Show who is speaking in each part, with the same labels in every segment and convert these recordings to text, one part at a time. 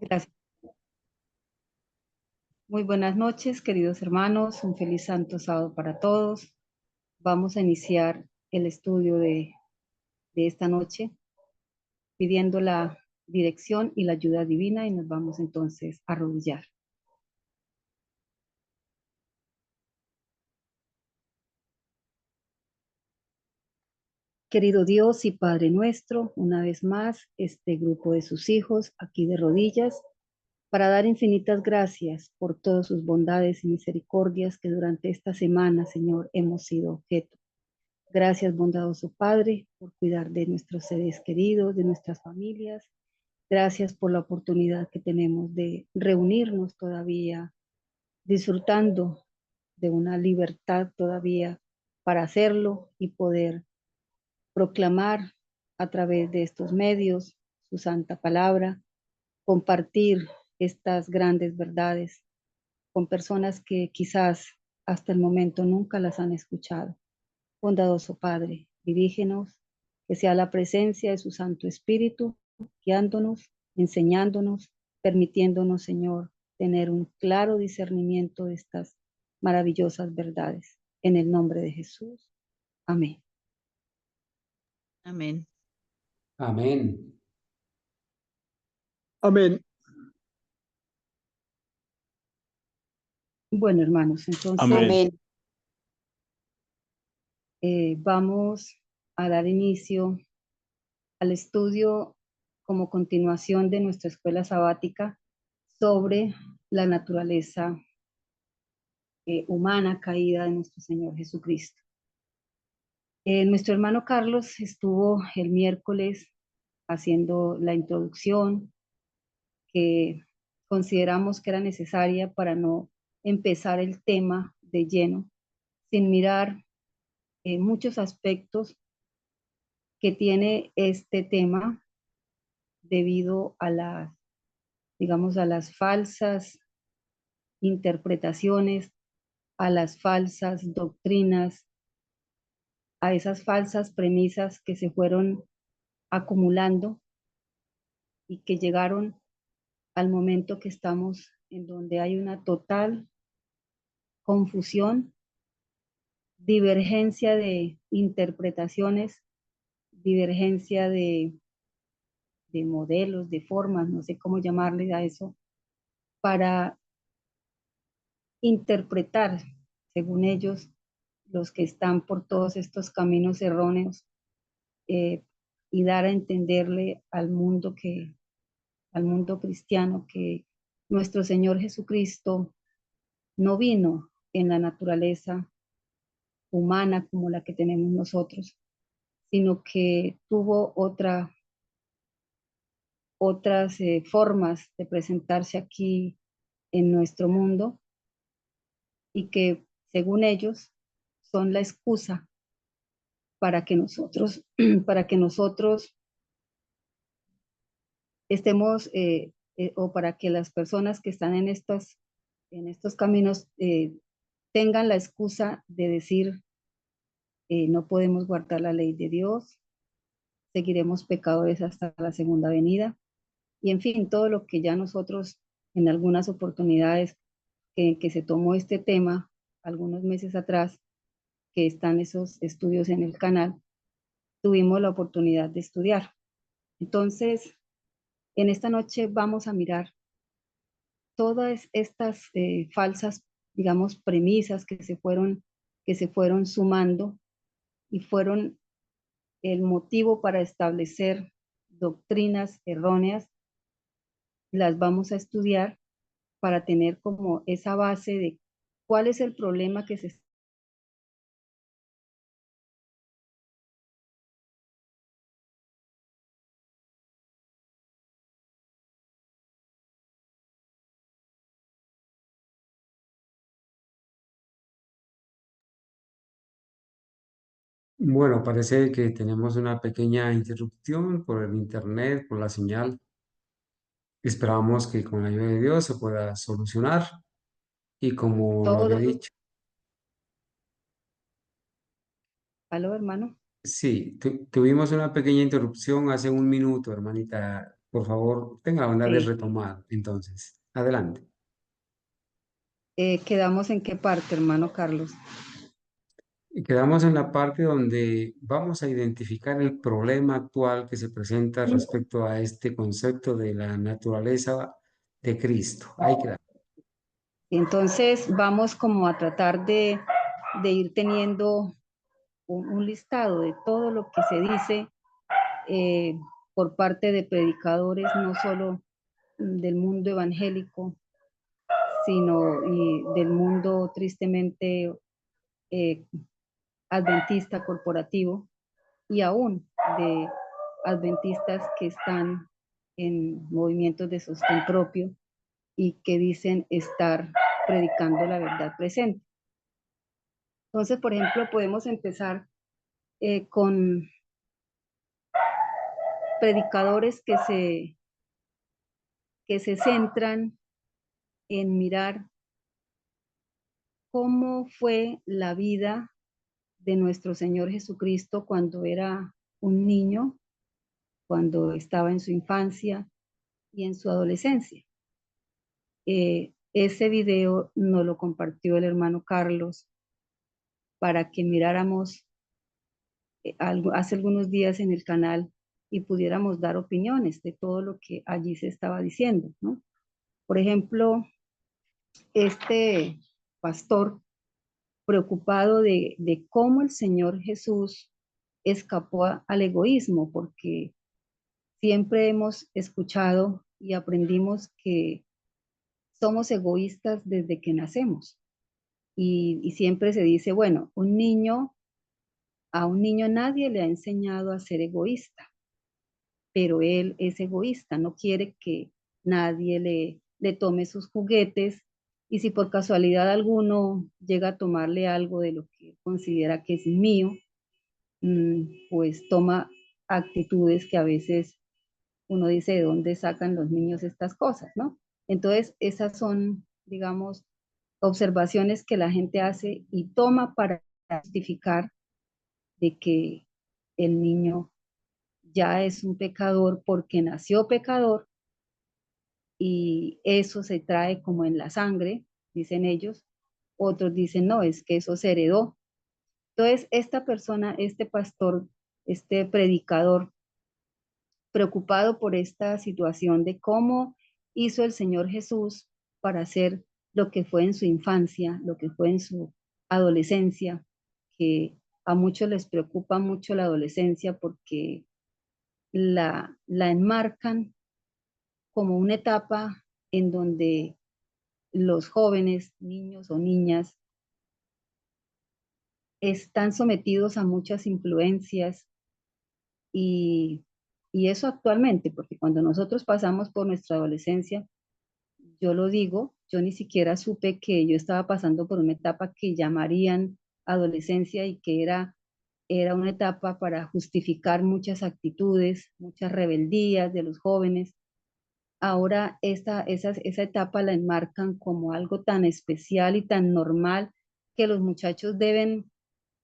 Speaker 1: Gracias. Muy buenas noches, queridos hermanos. Un feliz santo sábado para todos. Vamos a iniciar el estudio de esta noche pidiendo la dirección y la ayuda divina y nos vamos entonces a arrodillar. Querido Dios y Padre nuestro, una vez más, este grupo de sus hijos aquí de rodillas para dar infinitas gracias por todas sus bondades y misericordias que durante esta semana, Señor, hemos sido objeto. Gracias, bondadoso Padre, por cuidar de nuestros seres queridos, de nuestras familias. Gracias por la oportunidad que tenemos de reunirnos todavía, disfrutando de una libertad todavía para hacerlo y poder proclamar a través de estos medios su santa palabra, compartir estas grandes verdades con personas que quizás hasta el momento nunca las han escuchado. Bondadoso Padre, dirígenos, que sea la presencia de su Santo Espíritu, guiándonos, enseñándonos, permitiéndonos, Señor, tener un claro discernimiento de estas maravillosas verdades. En el nombre de Jesús. Amén.
Speaker 2: Amén.
Speaker 3: Amén.
Speaker 4: Amén.
Speaker 1: Bueno, hermanos, entonces
Speaker 4: Amén.
Speaker 1: vamos a dar inicio al estudio como continuación de nuestra escuela sabática sobre la naturaleza humana caída de nuestro Señor Jesucristo. Nuestro hermano Carlos estuvo el miércoles haciendo la introducción que consideramos que era necesaria para no empezar el tema de lleno, sin mirar muchos aspectos que tiene este tema debido a las, digamos, a las falsas interpretaciones, a las falsas doctrinas, a esas falsas premisas que se fueron acumulando y que llegaron al momento que estamos en donde hay una total confusión, divergencia de interpretaciones, divergencia de modelos, de formas, no sé cómo llamarle a eso, para interpretar, según ellos, los que están por todos estos caminos erróneos, eh, y dar a entenderle al mundo cristiano que nuestro Señor Jesucristo no vino en la naturaleza humana como la que tenemos nosotros, sino que tuvo otras formas de presentarse aquí en nuestro mundo y que, según ellos, son la excusa para que nosotros, para que nosotros estemos, o para que las personas que están en estos caminos tengan la excusa de decir, no podemos guardar la ley de Dios, seguiremos pecadores hasta la segunda venida, y en fin, todo lo que ya nosotros en algunas oportunidades que se tomó este tema algunos meses atrás, que están esos estudios en el canal, tuvimos la oportunidad de estudiar. Entonces, en esta noche vamos a mirar todas estas falsas, digamos, premisas que se fueron sumando y fueron el motivo para establecer doctrinas erróneas. Las vamos a estudiar para tener como esa base de cuál es el problema que se
Speaker 3: Bueno, parece que tenemos una pequeña interrupción por el internet, por la señal. Esperamos que con la ayuda de Dios se pueda solucionar. Y como lo había
Speaker 1: todo.
Speaker 3: dicho,
Speaker 1: ¿Aló, hermano?
Speaker 3: sí, tuvimos una pequeña interrupción hace un minuto, hermanita Por favor, tenga la bondad de
Speaker 1: Sí.
Speaker 3: retomar. Entonces, adelante.
Speaker 1: ¿Quedamos en qué parte, hermano Carlos?
Speaker 3: Y quedamos en la parte donde vamos a identificar el problema actual que se presenta respecto a este concepto de la naturaleza de Cristo. Ahí quedamos.
Speaker 1: Entonces vamos como a tratar de ir teniendo un listado de todo lo que se dice eh, por parte de predicadores, no solo del mundo evangélico, sino y del mundo tristemente eh, adventista corporativo y aún de adventistas que están en movimientos de sostén propio y que dicen estar predicando la verdad presente. Entonces, por ejemplo, podemos empezar con predicadores que se centran en mirar cómo fue la vida de nuestro Señor Jesucristo cuando era un niño, cuando estaba en su infancia y en su adolescencia. Ese video nos lo compartió el hermano Carlos para que miráramos hace algunos días en el canal y pudiéramos dar opiniones de todo lo que allí se estaba diciendo, ¿no? Por ejemplo, este pastor preocupado de cómo el Señor Jesús escapó al egoísmo, porque siempre hemos escuchado y aprendimos que somos egoístas desde que nacemos. Y siempre se dice, bueno, a un niño nadie le ha enseñado a ser egoísta, pero él es egoísta, no quiere que nadie le tome sus juguetes y si por casualidad alguno llega a tomarle algo de lo que considera que es mío, pues toma actitudes que a veces uno dice de dónde sacan los niños estas cosas, ¿no? Entonces, esas son, digamos, observaciones que la gente hace y toma para justificar de que el niño ya es un pecador porque nació pecador y eso se trae como en la sangre, dicen ellos. Otros dicen, no, es que eso se heredó. Entonces, esta persona, este pastor, este predicador, preocupado por esta situación de cómo hizo el Señor Jesús para hacer lo que fue en su infancia, lo que fue en su adolescencia, que a muchos les preocupa mucho la adolescencia porque la enmarcan como una etapa en donde los jóvenes, niños o niñas, están sometidos a muchas influencias y, y eso actualmente, porque cuando nosotros pasamos por nuestra adolescencia, yo lo digo, yo ni siquiera supe que yo estaba pasando por una etapa que llamarían adolescencia y que era una etapa para justificar muchas actitudes, muchas rebeldías de los jóvenes. Ahora esa etapa la enmarcan como algo tan especial y tan normal que los muchachos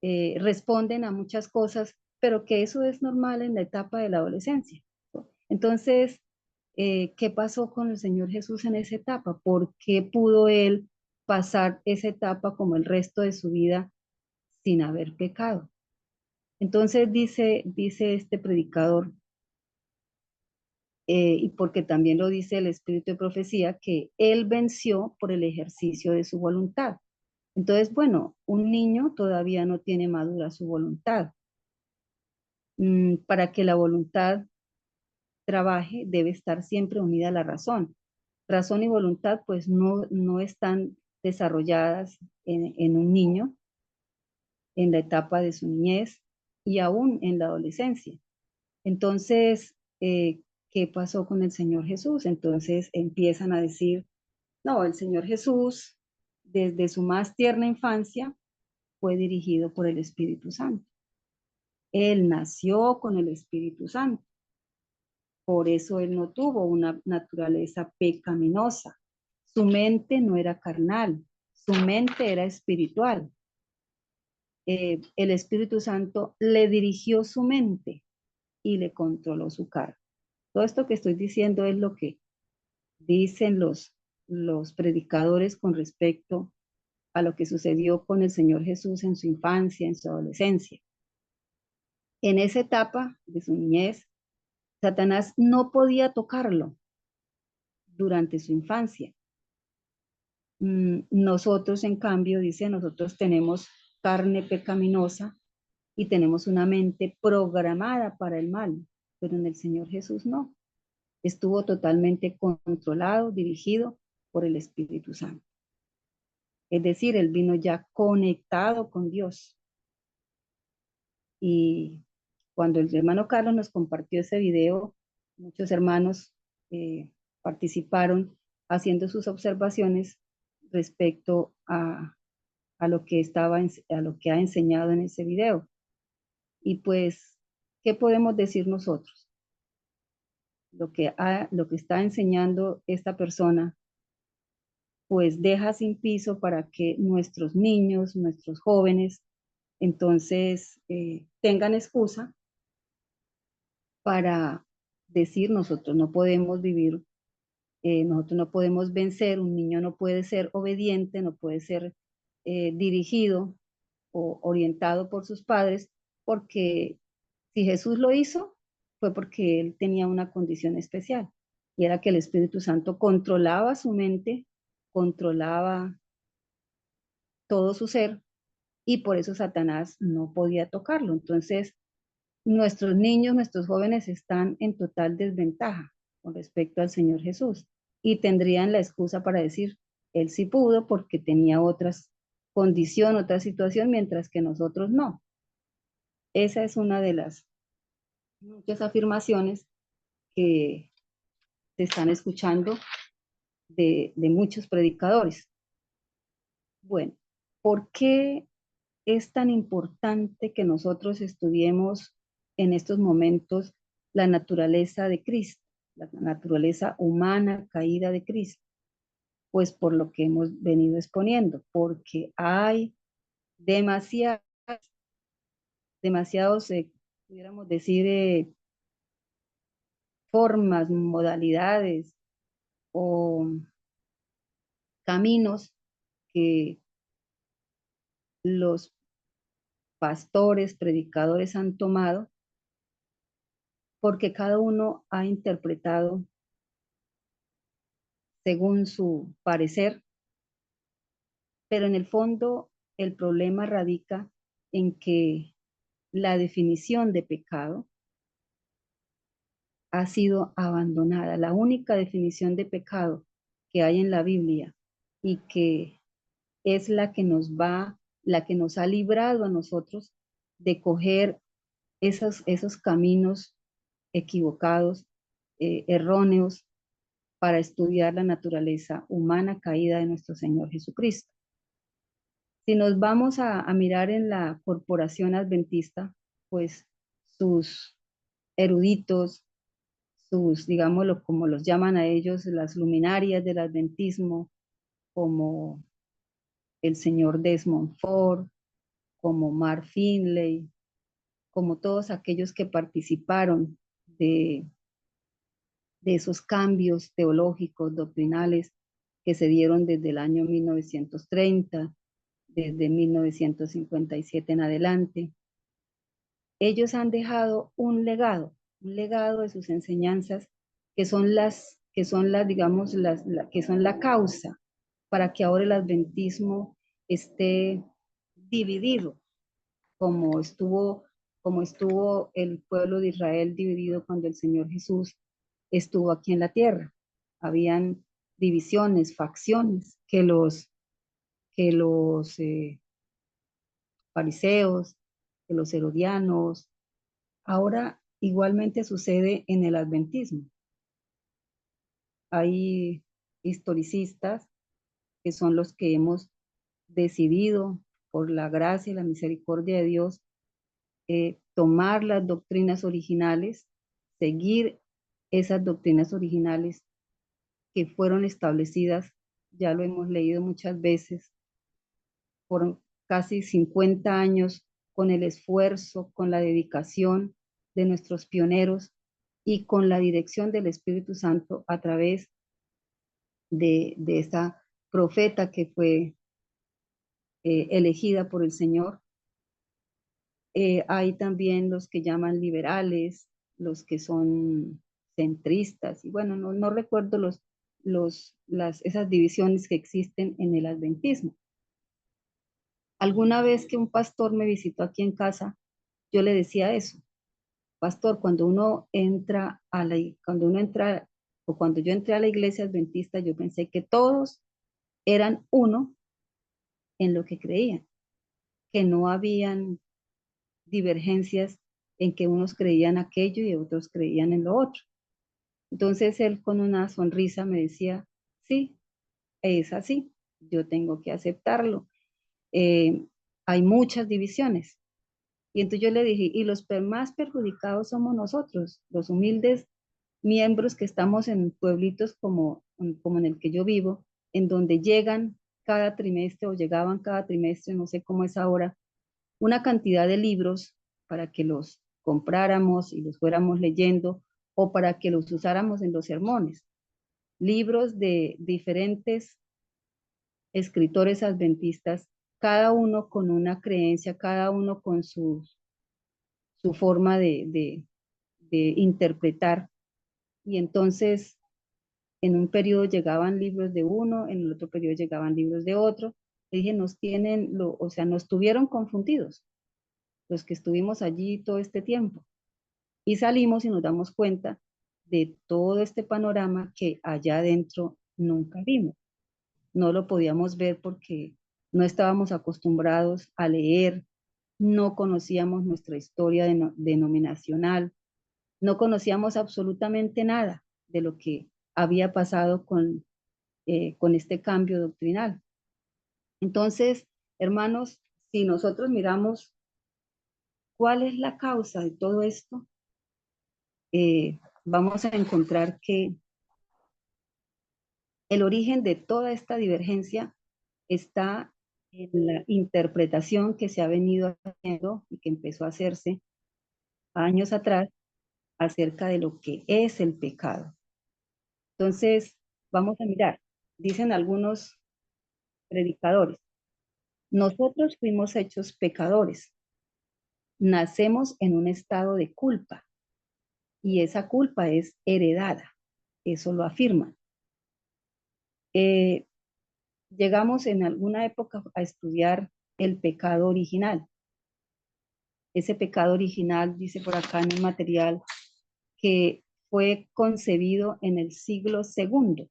Speaker 1: responden a muchas cosas, pero que eso es normal en la etapa de la adolescencia. Entonces, ¿qué pasó con el Señor Jesús en esa etapa? ¿Por qué pudo él pasar esa etapa como el resto de su vida sin haber pecado? Entonces dice este predicador, y porque también lo dice el Espíritu de Profecía, que él venció por el ejercicio de su voluntad. Entonces, bueno, un niño todavía no tiene madura su voluntad. Para que la voluntad trabaje, debe estar siempre unida a la razón. Razón y voluntad, pues no están desarrolladas en un niño, en la etapa de su niñez y aún en la adolescencia. Entonces, ¿qué pasó con el Señor Jesús? Entonces empiezan a decir, no, el Señor Jesús, desde su más tierna infancia, fue dirigido por el Espíritu Santo. Él nació con el Espíritu Santo. Por eso él no tuvo una naturaleza pecaminosa. Su mente no era carnal, su mente era espiritual. El Espíritu Santo le dirigió su mente y le controló su carne. Todo esto que estoy diciendo es lo que dicen los predicadores con respecto a lo que sucedió con el Señor Jesús en su infancia, en su adolescencia. En esa etapa de su niñez, Satanás no podía tocarlo durante su infancia. Nosotros, en cambio, dice, nosotros tenemos carne pecaminosa y tenemos una mente programada para el mal, pero en el Señor Jesús no. Estuvo totalmente controlado, dirigido por el Espíritu Santo. Es decir, él vino ya conectado con Dios. Y cuando el hermano Carlos nos compartió ese video, muchos hermanos participaron haciendo sus observaciones respecto a lo que a lo que ha enseñado en ese video. Y pues, ¿qué podemos decir nosotros? Lo que está enseñando esta persona, pues deja sin piso para que nuestros niños, nuestros jóvenes, entonces tengan excusa para decir nosotros no podemos vivir, nosotros no podemos vencer, un niño no puede ser obediente, no puede ser dirigido o orientado por sus padres, porque si Jesús lo hizo, fue porque él tenía una condición especial, y era que el Espíritu Santo controlaba su mente, controlaba todo su ser, y por eso Satanás no podía tocarlo. Entonces, nuestros niños, nuestros jóvenes están en total desventaja con respecto al Señor Jesús, y tendrían la excusa para decir, él sí pudo porque tenía otras condición, otra situación, mientras que nosotros no. Esa es una de las muchas afirmaciones que se están escuchando de muchos predicadores. Bueno, ¿por qué es tan importante que nosotros estudiemos en estos momentos la naturaleza de Cristo, la naturaleza humana caída de Cristo? Pues por lo que hemos venido exponiendo, porque hay demasiados, pudiéramos decir, formas, modalidades o caminos que los pastores, predicadores han tomado, porque cada uno ha interpretado según su parecer, pero en el fondo el problema radica en que la definición de pecado ha sido abandonada. La única definición de pecado que hay en la Biblia y que es la que nos ha librado a nosotros de coger esos caminos equivocados, erróneos, para estudiar la naturaleza humana caída de nuestro Señor Jesucristo. Si nos vamos a mirar en la corporación adventista, pues sus eruditos, sus, digámoslo, como los llaman a ellos, las luminarias del adventismo, como el señor Desmond Ford, como Mark Finley, como todos aquellos que participaron de esos cambios teológicos, doctrinales, que se dieron desde el año 1930, desde 1957 en adelante. Ellos han dejado un legado de sus enseñanzas digamos, que son la causa para que ahora el adventismo esté dividido, como estuvo, como estuvo el pueblo de Israel dividido cuando el Señor Jesús estuvo aquí en la tierra. Habían divisiones, facciones, que los fariseos, que los herodianos. Ahora igualmente sucede en el adventismo. Hay historicistas que son los que hemos decidido, por la gracia y la misericordia de Dios, tomar las doctrinas originales, seguir esas doctrinas originales que fueron establecidas, ya lo hemos leído muchas veces, por casi 50 años, con el esfuerzo, con la dedicación de nuestros pioneros, y con la dirección del Espíritu Santo a través de esta profeta que fue elegida por el Señor. Hay también los que llaman liberales, los que son centristas, y bueno, no recuerdo esas divisiones que existen en el adventismo. Alguna vez que un pastor me visitó aquí en casa, yo le decía eso: pastor, cuando uno entra, o cuando yo entré a la iglesia adventista, yo pensé que todos eran uno en lo que creían, que no habían divergencias en que unos creían aquello y otros creían en lo otro. Entonces él con una sonrisa me decía: sí, es así, yo tengo que aceptarlo. Eh, Hay muchas divisiones. Y entonces yo le dije, y los más perjudicados somos nosotros, los humildes miembros que estamos en pueblitos como en el que yo vivo, en donde llegan cada trimestre o llegaban cada trimestre, no sé cómo es ahora, una cantidad de libros para que los compráramos y los fuéramos leyendo, o para que los usáramos en los sermones. Libros de diferentes escritores adventistas, cada uno con una creencia, cada uno con su forma de interpretar. Y entonces en un periodo llegaban libros de uno, en el otro periodo llegaban libros de otro. Le dije, o sea, nos tuvieron confundidos los que estuvimos allí todo este tiempo. Y salimos y nos damos cuenta de todo este panorama que allá adentro nunca vimos. No lo podíamos ver porque no estábamos acostumbrados a leer, no conocíamos nuestra historia denominacional, no conocíamos absolutamente nada de lo que había pasado con este cambio doctrinal. Entonces, hermanos, si nosotros miramos cuál es la causa de todo esto, vamos a encontrar que el origen de toda esta divergencia está en la interpretación que se ha venido haciendo y que empezó a hacerse años atrás acerca de lo que es el pecado. Entonces, vamos a mirar, dicen algunos predicadores, nosotros fuimos hechos pecadores, nacemos en un estado de culpa y esa culpa es heredada, eso lo afirman. Llegamos en alguna época a estudiar el pecado original. Ese pecado original, dice por acá en el material, que fue concebido en el siglo segundo.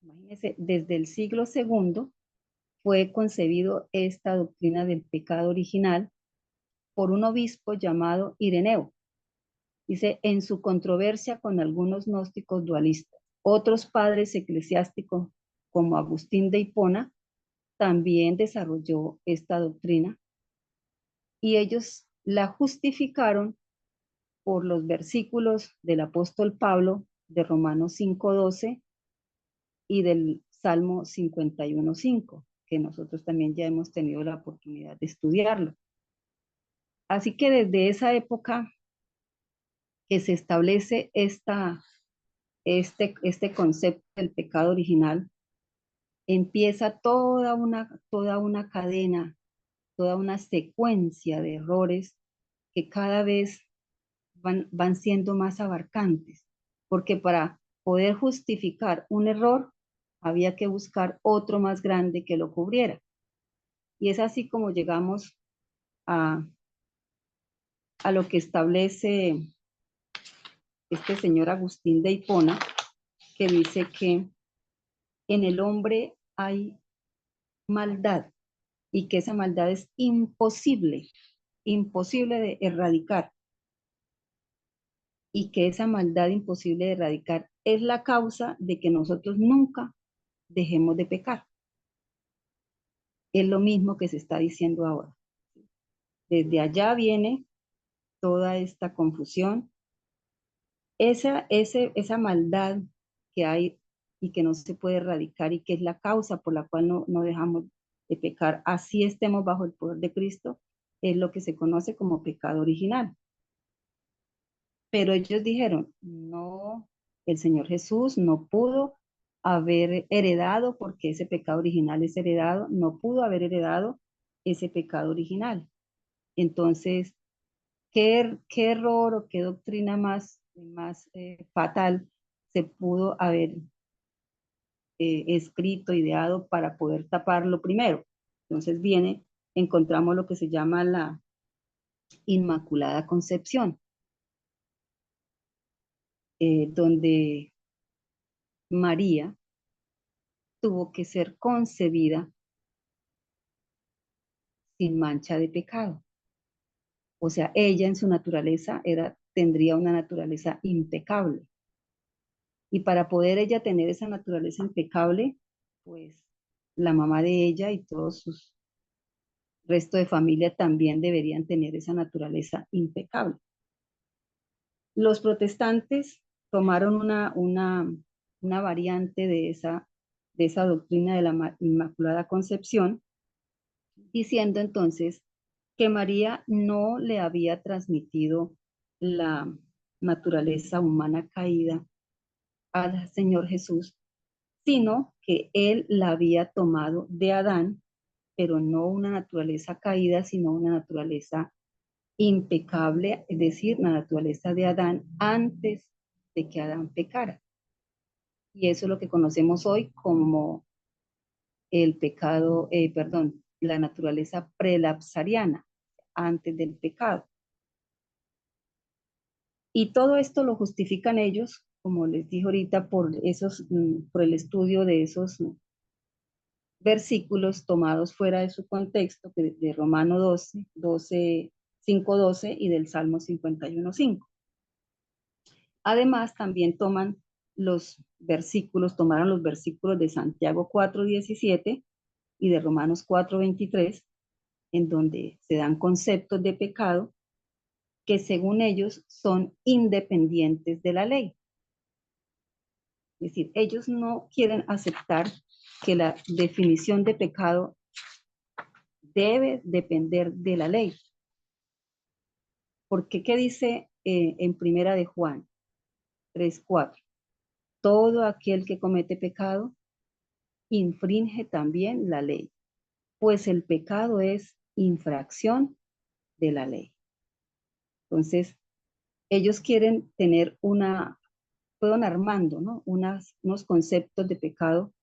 Speaker 1: Imagínense, desde el siglo segundo fue concebido esta doctrina del pecado original por un obispo llamado Ireneo. Dice, en su controversia con algunos gnósticos dualistas, otros padres eclesiásticos como Agustín de Hipona también desarrolló esta doctrina y ellos la justificaron por los versículos del apóstol Pablo de Romanos 5:12 y del Salmo 51:5, que nosotros también ya hemos tenido la oportunidad de estudiarlo. Así que desde esa época que se establece este concepto del pecado original, empieza toda una cadena, toda una secuencia de errores que cada vez van siendo más abarcantes, porque para poder justificar un error había que buscar otro más grande que lo cubriera. Y es así como llegamos a, a lo que establece este señor Agustín de Hipona, que dice que en el hombre hay maldad y que esa maldad es imposible de erradicar, y que esa maldad imposible de erradicar es la causa de que nosotros nunca dejemos de pecar. Es lo mismo que se está diciendo ahora. Desde allá viene toda esta confusión, esa maldad que hay y que no se puede erradicar y que es la causa por la cual no dejamos de pecar, así estemos bajo el poder de Cristo, es lo que se conoce como pecado original. Pero ellos dijeron, no, el Señor Jesús no pudo haber heredado, porque ese pecado original es heredado, no pudo haber heredado ese pecado original. Entonces, ¿qué error o qué doctrina más fatal se pudo haber escrito, ideado para poder taparlo primero? Entonces encontramos lo que se llama la Inmaculada Concepción, donde María tuvo que ser concebida sin mancha de pecado. O sea, ella en su naturaleza tendría una naturaleza impecable. Y para poder ella tener esa naturaleza impecable, pues la mamá de ella y todos sus resto de familia también deberían tener esa naturaleza impecable. Los protestantes tomaron una variante de esa doctrina de la Inmaculada Concepción, diciendo entonces que María no le había transmitido la naturaleza humana caída al Señor Jesús, sino que él la había tomado de Adán, pero no una naturaleza caída, sino una naturaleza impecable, es decir, la naturaleza de Adán antes de que Adán pecara. Y eso es lo que conocemos hoy como el pecado, perdón, la naturaleza prelapsariana, antes del pecado. Y todo esto lo justifican ellos, como les dije ahorita, por el estudio de esos versículos tomados fuera de su contexto, de Romano 5:12 y del Salmo 51:5. Además, también tomaron los versículos de Santiago 4:17 y de Romanos 4:23, en donde se dan conceptos de pecado que según ellos son independientes de la ley. Es decir, ellos no quieren aceptar que la definición de pecado debe depender de la ley. Porque, ¿qué dice en Primera de Juan 3:4? Todo aquel que comete pecado infringe también la ley, pues el pecado es infracción de la ley. Entonces, ellos quieren tener fueron armando, ¿no? Unos conceptos de pecado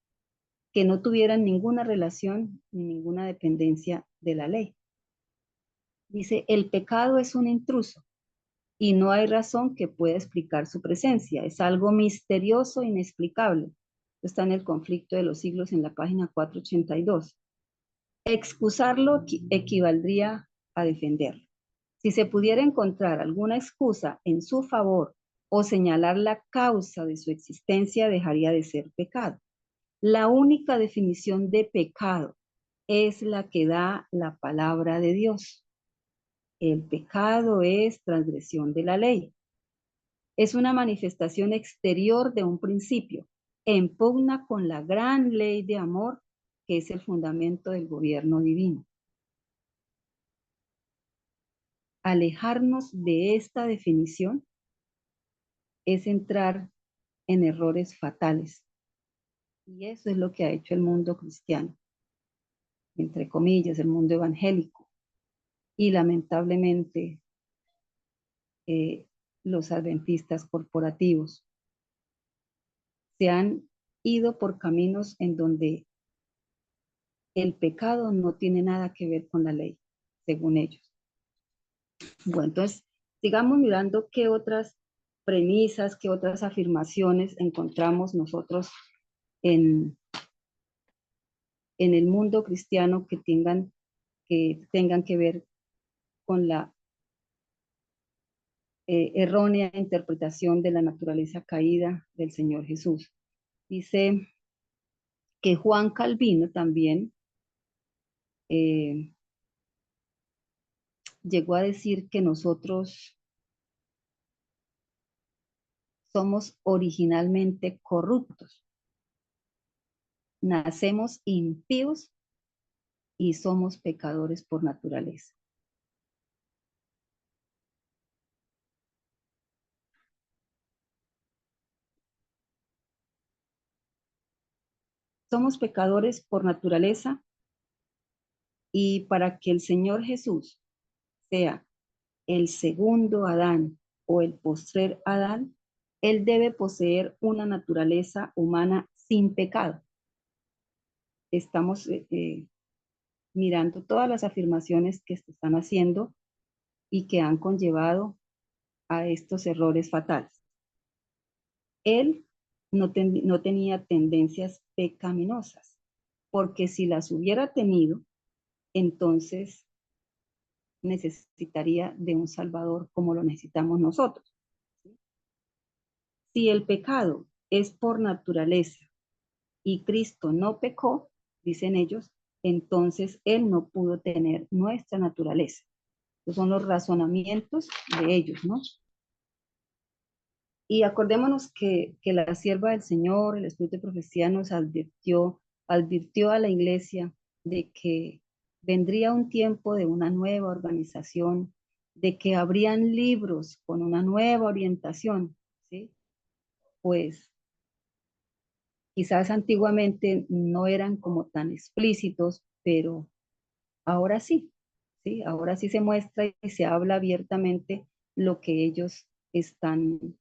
Speaker 1: que no tuvieran ninguna relación ni ninguna dependencia de la ley. Dice, el pecado es un intruso y no hay razón que pueda explicar su presencia. Es algo misterioso, inexplicable. Está en el Conflicto de los Siglos en la página 482. Excusarlo equivaldría a defenderlo. Si se pudiera encontrar alguna excusa en su favor o señalar la causa de su existencia, dejaría de ser pecado. La única definición de pecado es la que da la palabra de Dios. El pecado es transgresión de la ley. Es una manifestación exterior de un principio, en pugna con la gran ley de amor que es el fundamento del gobierno divino. Alejarnos de esta definición es entrar en errores fatales. Y eso es lo que ha hecho el mundo cristiano, entre comillas, el mundo evangélico. Y lamentablemente los adventistas corporativos se han ido por caminos en donde el pecado no tiene nada que ver con la ley, según ellos. Bueno, entonces, sigamos mirando qué otras premisas, qué otras afirmaciones encontramos nosotros en, en el mundo cristiano que tengan que ver con la errónea interpretación de la naturaleza caída del Señor Jesús. Dice que Juan Calvino también llegó a decir que nosotros somos originalmente corruptos, nacemos impíos y somos pecadores por naturaleza. somos pecadores por naturaleza y para que el Señor Jesús sea el segundo Adán o el postrer Adán, él debe poseer una naturaleza humana sin pecado. Estamos mirando todas las afirmaciones que se están haciendo y que han conllevado a estos errores fatales. Él no tenía tendencias pecaminosas, porque si las hubiera tenido, entonces necesitaría de un Salvador como lo necesitamos nosotros. Si el pecado es por naturaleza y Cristo no pecó, dicen ellos, entonces Él no pudo tener nuestra naturaleza. Esos son los razonamientos de ellos, ¿no? Y acordémonos que la sierva del Señor, el Espíritu de Profecía, nos advirtió a la iglesia de que vendría un tiempo de una nueva organización, de que habrían libros con una nueva orientación, ¿sí? Pues quizás antiguamente no eran como tan explícitos, pero ahora sí, ¿sí? Ahora sí se muestra y se habla abiertamente lo que ellos están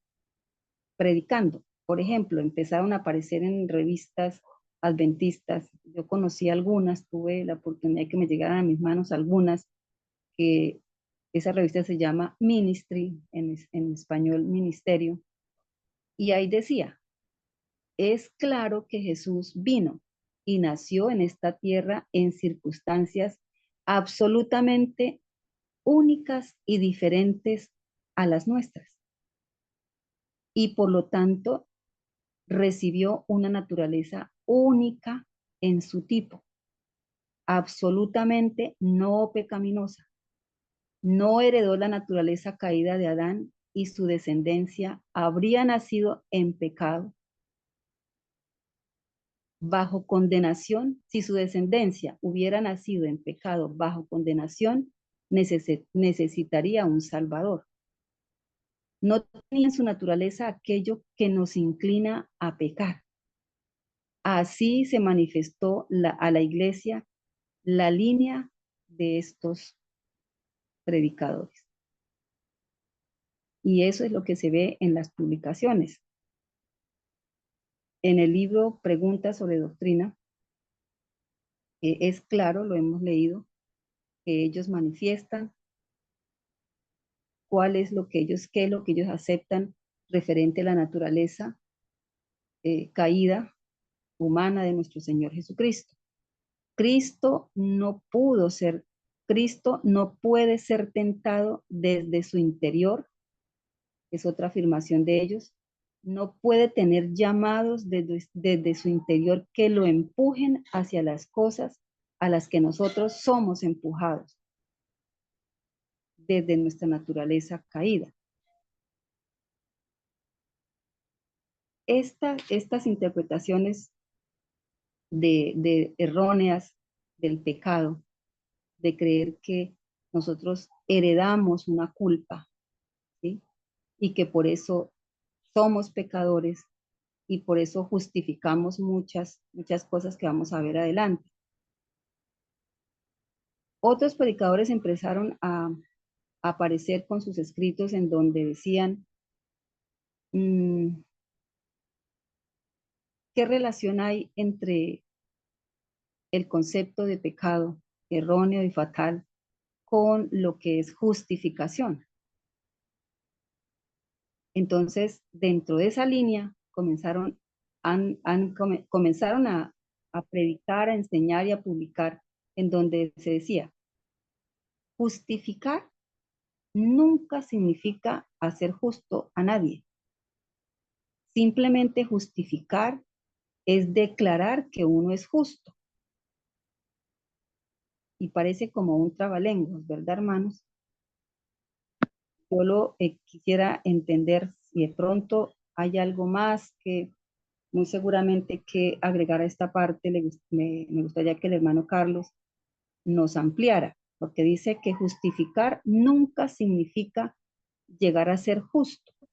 Speaker 1: predicando. Por ejemplo, empezaron a aparecer en revistas adventistas. Yo conocí algunas, tuve la oportunidad de que me llegaran a mis manos algunas, que esa revista se llama Ministry, en español ministerio, y ahí decía, es claro que Jesús vino y nació en esta tierra en circunstancias absolutamente únicas y diferentes a las nuestras. Y por lo tanto, recibió una naturaleza única en su tipo, absolutamente no pecaminosa. No heredó la naturaleza caída de Adán y su descendencia habría nacido en pecado, bajo condenación. Si su descendencia hubiera nacido en pecado, bajo condenación, necesitaría un Salvador. No tenía en su naturaleza aquello que nos inclina a pecar. Así se manifestó a la iglesia la línea de estos predicadores. Y eso es lo que se ve en las publicaciones. En el libro Preguntas sobre Doctrina, es claro, lo hemos leído, que ellos manifiestan qué es lo que ellos aceptan referente a la naturaleza caída humana de nuestro Señor Jesucristo. Cristo no pudo ser, Cristo no puede ser tentado desde su interior, es otra afirmación de ellos, no puede tener llamados desde su interior que lo empujen hacia las cosas a las que nosotros somos empujados desde nuestra naturaleza caída. Estas interpretaciones de erróneas del pecado, de creer que nosotros heredamos una culpa, ¿sí? Y que por eso somos pecadores y por eso justificamos muchas cosas que vamos a ver adelante. Otros predicadores empezaron a aparecer con sus escritos en donde decían, ¿qué relación hay entre el concepto de pecado erróneo y fatal con lo que es justificación? Entonces, dentro de esa línea, comenzaron a predicar, a enseñar y a publicar, en donde se decía, justificar nunca significa hacer justo a nadie. Simplemente justificar es declarar que uno es justo. Y parece como un trabalenguas, ¿verdad, hermanos? Solo quisiera entender si de pronto hay algo más que muy seguramente que agregar a esta parte. Me gustaría que el hermano Carlos nos ampliara, porque dice que justificar nunca significa llegar a ser justo. O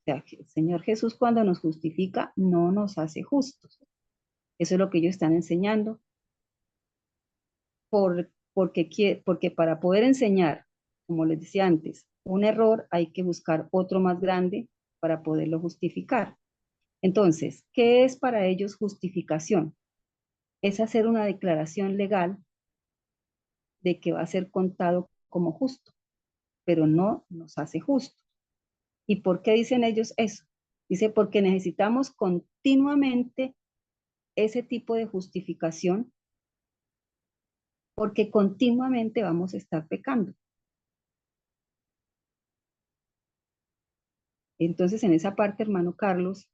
Speaker 1: sea, que el Señor Jesús cuando nos justifica no nos hace justos. Eso es lo que ellos están enseñando, porque para poder enseñar, como les decía antes, un error hay que buscar otro más grande para poderlo justificar. Entonces, ¿qué es para ellos justificación? Es hacer una declaración legal de que va a ser contado como justo, pero no nos hace justo. ¿Y por qué dicen ellos eso? Dice, porque necesitamos continuamente ese tipo de justificación, porque continuamente vamos a estar pecando. Entonces, en esa parte, hermano Carlos,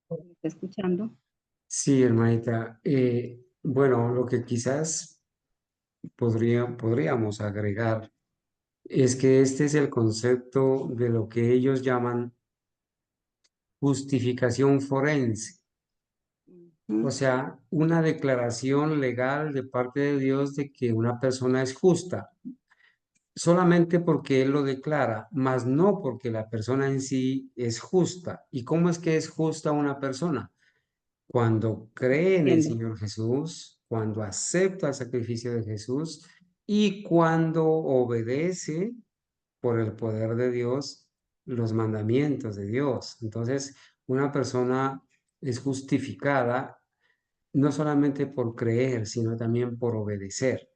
Speaker 1: ¿me está escuchando?
Speaker 3: Sí, hermanita. Bueno, lo que quizás podríamos agregar es que este es el concepto de lo que ellos llaman justificación forense. O
Speaker 1: Ujú.
Speaker 3: sea, una declaración legal de parte de Dios de que una persona es justa, solamente porque Él lo declara, mas no porque la persona en sí es justa. ¿Y cómo es que es justa una persona? Cuando cree en el
Speaker 1: Entiendo.
Speaker 3: Señor Jesús, cuando acepta el sacrificio de Jesús y cuando obedece por el poder de Dios los mandamientos de Dios. Entonces, una persona es justificada no solamente por creer, sino también por obedecer.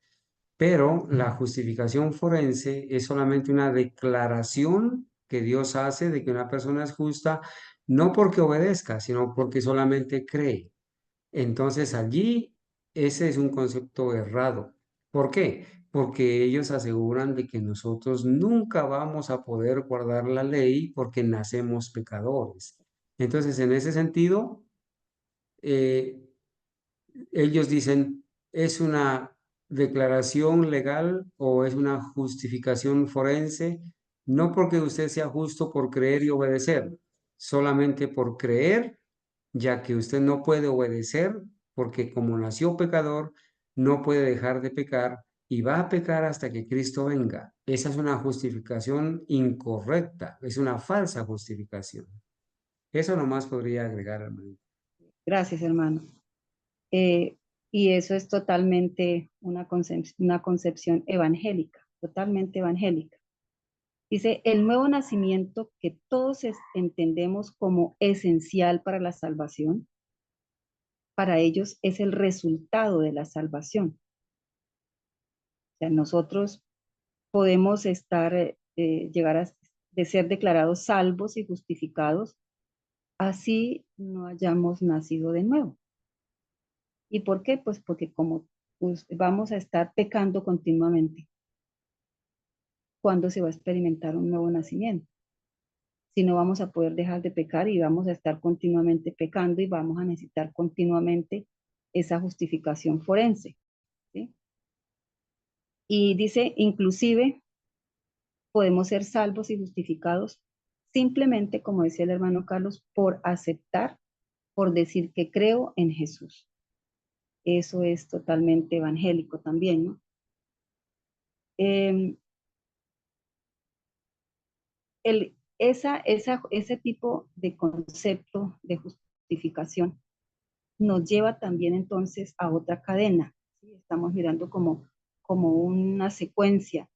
Speaker 3: Pero la justificación forense es solamente una declaración que Dios hace de que una persona es justa, no porque obedezca, sino porque solamente cree. Entonces allí ese es un concepto errado. ¿Por qué? Porque ellos aseguran de que nosotros nunca vamos a poder guardar la ley porque nacemos pecadores. Entonces, en ese sentido, eh, ellos dicen, ¿es una declaración legal o es una justificación forense? No porque usted sea justo por creer y obedecer, solamente por creer, ya que usted no puede obedecer porque como nació pecador, no puede dejar de pecar y va a pecar hasta que Cristo venga. Esa es una justificación incorrecta, es una falsa justificación. Eso nomás podría agregar, hermano.
Speaker 1: Gracias, hermano. Eh, y eso es totalmente una concepción evangélica, totalmente evangélica. Dice, el nuevo nacimiento que todos entendemos como esencial para la salvación, para ellos es el resultado de la salvación. O sea, nosotros podemos llegar de ser declarados salvos y justificados, así no hayamos nacido de nuevo. ¿Y por qué? Pues porque como pues, vamos a estar pecando continuamente, ¿cuándo se va a experimentar un nuevo nacimiento? Si no vamos a poder dejar de pecar y vamos a estar continuamente pecando y vamos a necesitar continuamente esa justificación forense, ¿sí? Y dice, inclusive podemos ser salvos y justificados simplemente, como decía el hermano Carlos, por aceptar, por decir que creo en Jesús. Eso es totalmente evangélico también, ¿no? Eh, ese tipo de concepto de justificación nos lleva también entonces a otra cadena, ¿sí? Estamos mirando como una secuencia,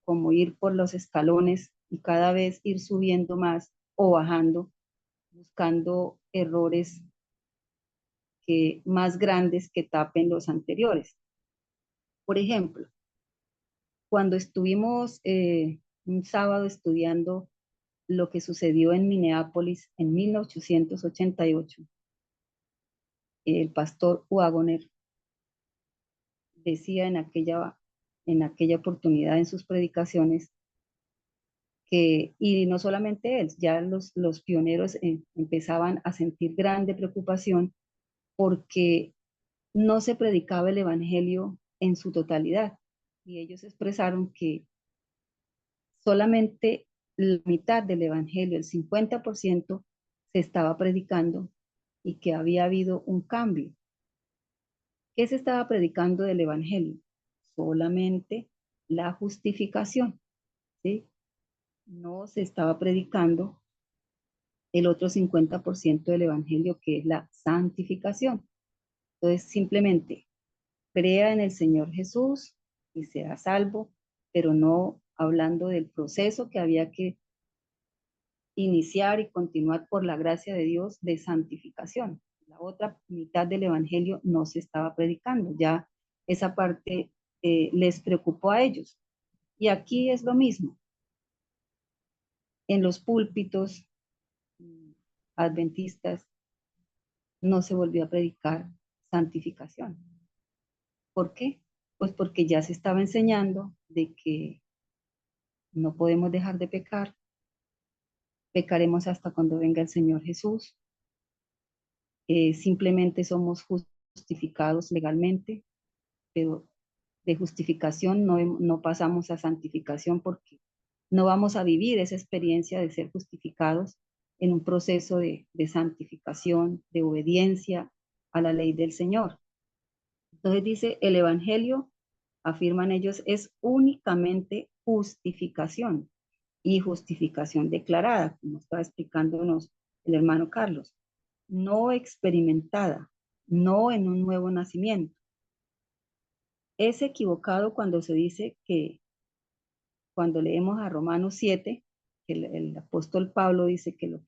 Speaker 1: como ir por los escalones y cada vez ir subiendo más o bajando, buscando errores más grandes que tapen los anteriores. Por ejemplo, cuando estuvimos un sábado estudiando lo que sucedió en Minneapolis en 1888, el pastor Wagoner decía en aquella oportunidad en sus predicaciones y no solamente él, ya los pioneros empezaban a sentir grande preocupación porque no se predicaba el evangelio en su totalidad. Y ellos expresaron que solamente la mitad del evangelio, el 50%, se estaba predicando y que había habido un cambio. ¿Qué se estaba predicando del evangelio? Solamente la justificación, ¿sí? No se estaba predicando el otro 50% del Evangelio, que es la santificación. Entonces, simplemente crea en el Señor Jesús y será salvo, pero no hablando del proceso que había que iniciar y continuar por la gracia de Dios de santificación. La otra mitad del Evangelio no se estaba predicando, ya esa parte les preocupó a ellos. Y aquí es lo mismo. En los púlpitos adventistas no se volvió a predicar santificación. ¿Por qué? Pues porque ya se estaba enseñando de que no podemos dejar de pecar, pecaremos hasta cuando venga el Señor Jesús, simplemente somos justificados legalmente, pero de justificación no pasamos a santificación porque no vamos a vivir esa experiencia de ser justificados en un proceso de santificación, de obediencia a la ley del Señor. Entonces dice, el Evangelio, afirman ellos, es únicamente justificación y justificación declarada, como estaba explicándonos el hermano Carlos, no experimentada, no en un nuevo nacimiento. Es equivocado cuando se dice que, cuando leemos a Romanos 7, que el apóstol Pablo dice que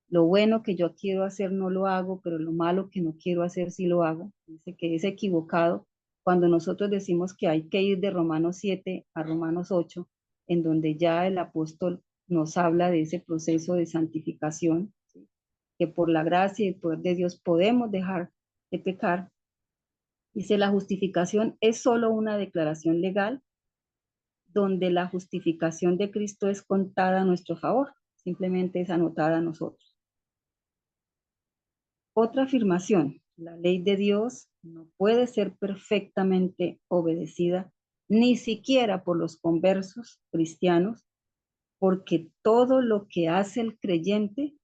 Speaker 1: lo bueno que yo quiero hacer no lo hago, pero lo malo que no quiero hacer sí lo hago. Dice que es equivocado cuando nosotros decimos que hay que ir de Romanos 7 a Romanos 8, en donde ya el apóstol nos habla de ese proceso de santificación, ¿sí? Que por la gracia y el poder de Dios podemos dejar de pecar. Dice, la justificación es solo una declaración legal donde la justificación de Cristo es contada a nuestro favor, simplemente es anotada a nosotros. Otra afirmación, la ley de Dios no puede ser perfectamente obedecida ni siquiera por los conversos cristianos, porque todo lo que hace el creyente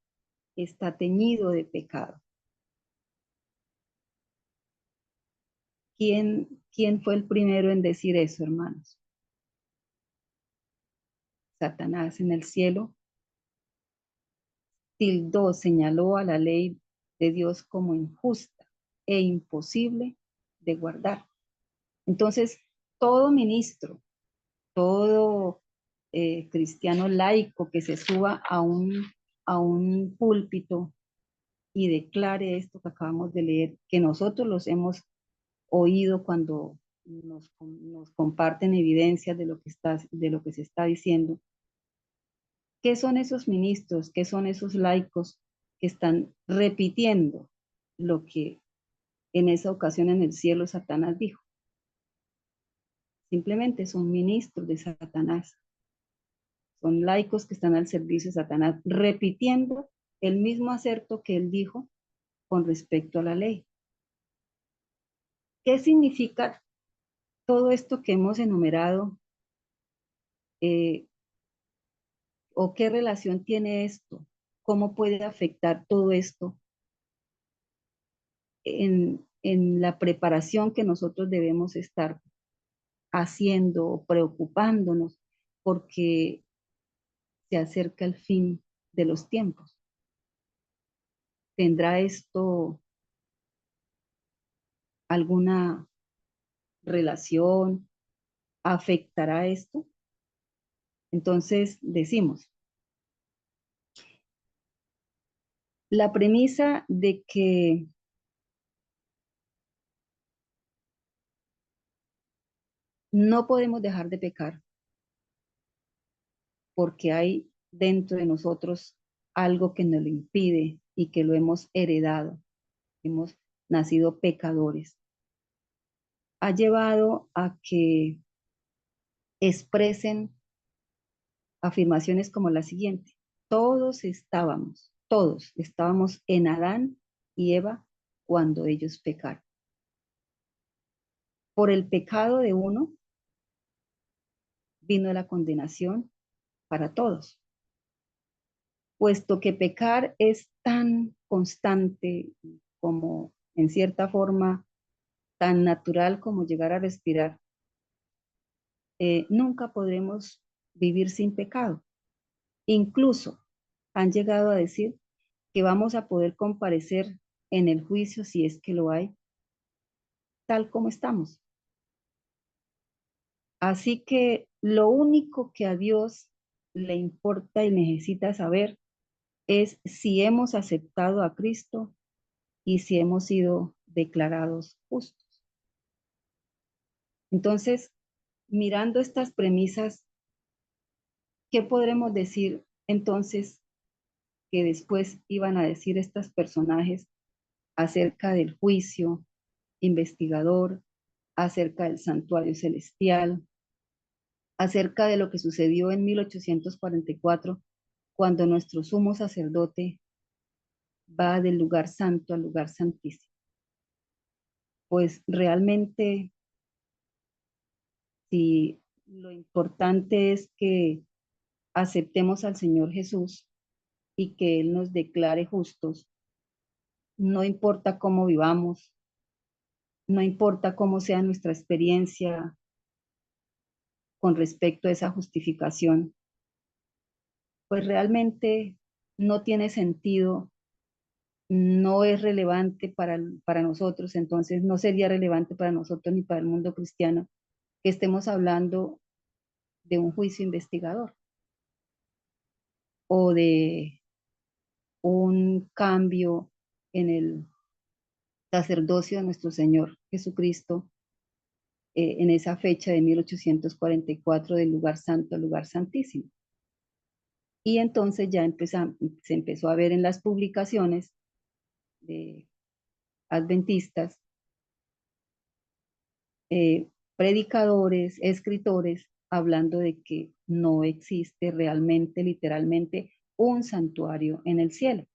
Speaker 1: está teñido de pecado. ¿Quién fue el primero en decir eso, hermanos? Satanás en el cielo tildó, señaló a la ley de Dios como injusta e imposible de guardar. Entonces, todo ministro, todo cristiano laico que se suba a un púlpito y declare esto que acabamos de leer, que nosotros los hemos oído cuando nos comparten evidencias de lo que se está diciendo. ¿Qué son esos ministros? ¿Qué son esos laicos que están repitiendo lo que en esa ocasión en el cielo Satanás dijo? Simplemente son ministros de Satanás. Son laicos que están al servicio de Satanás, repitiendo el mismo acerto que él dijo con respecto a la ley. ¿Qué significa todo esto que hemos enumerado? ¿O qué relación tiene esto? ¿Cómo puede afectar todo esto en la preparación que nosotros debemos estar haciendo, preocupándonos, porque se acerca el fin de los tiempos? ¿Tendrá esto alguna relación? ¿Afectará esto? Entonces decimos, la premisa de que no podemos dejar de pecar porque hay dentro de nosotros algo que nos lo impide y que lo hemos heredado, hemos nacido pecadores, ha llevado a que expresen afirmaciones como la siguiente: todos estábamos en Adán y Eva cuando ellos pecaron. Por el pecado de uno vino la condenación para todos, puesto que pecar es tan constante como, en cierta forma, tan natural como llegar a respirar. Nunca podremos vivir sin pecado. Incluso han llegado a decir que vamos a poder comparecer en el juicio, si es que lo hay, tal como estamos. Así que lo único que a Dios le importa y necesita saber es si hemos aceptado a Cristo y si hemos sido declarados justos. Entonces, mirando estas premisas, ¿qué podremos decir entonces que después iban a decir estos personajes acerca del juicio investigador, acerca del santuario celestial, acerca de lo que sucedió en 1844, cuando nuestro sumo sacerdote va del lugar santo al lugar santísimo? Pues realmente, si lo importante es que aceptemos al Señor Jesús y que Él nos declare justos, no importa cómo vivamos, no importa cómo sea nuestra experiencia con respecto a esa justificación, pues realmente no tiene sentido, no es relevante para nosotros, entonces no sería relevante para nosotros ni para el mundo cristiano que estemos hablando de un juicio investigador o de un cambio en el sacerdocio de nuestro Señor Jesucristo en esa fecha de 1844 del lugar santo al lugar santísimo. Y entonces ya se empezó a ver en las publicaciones de adventistas, predicadores, escritores, hablando de que no existe realmente, literalmente, un santuario en el cielo.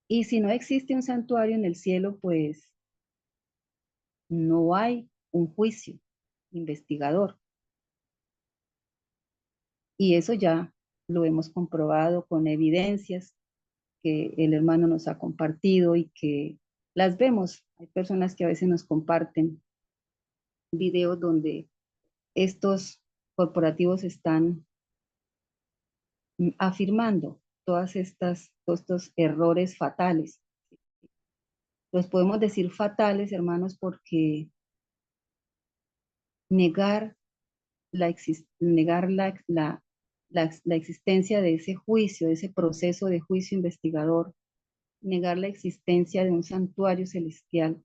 Speaker 1: Y si no existe un santuario en el cielo, pues no hay un juicio investigador. Y eso ya lo hemos comprobado con evidencias que el hermano nos ha compartido y que las vemos. Hay personas que a veces nos comparten videos donde estos corporativos están afirmando todos estos errores fatales. Los podemos decir fatales, hermanos, porque negar negar la existencia de ese juicio, de ese proceso de juicio investigador, negar la existencia de un santuario celestial,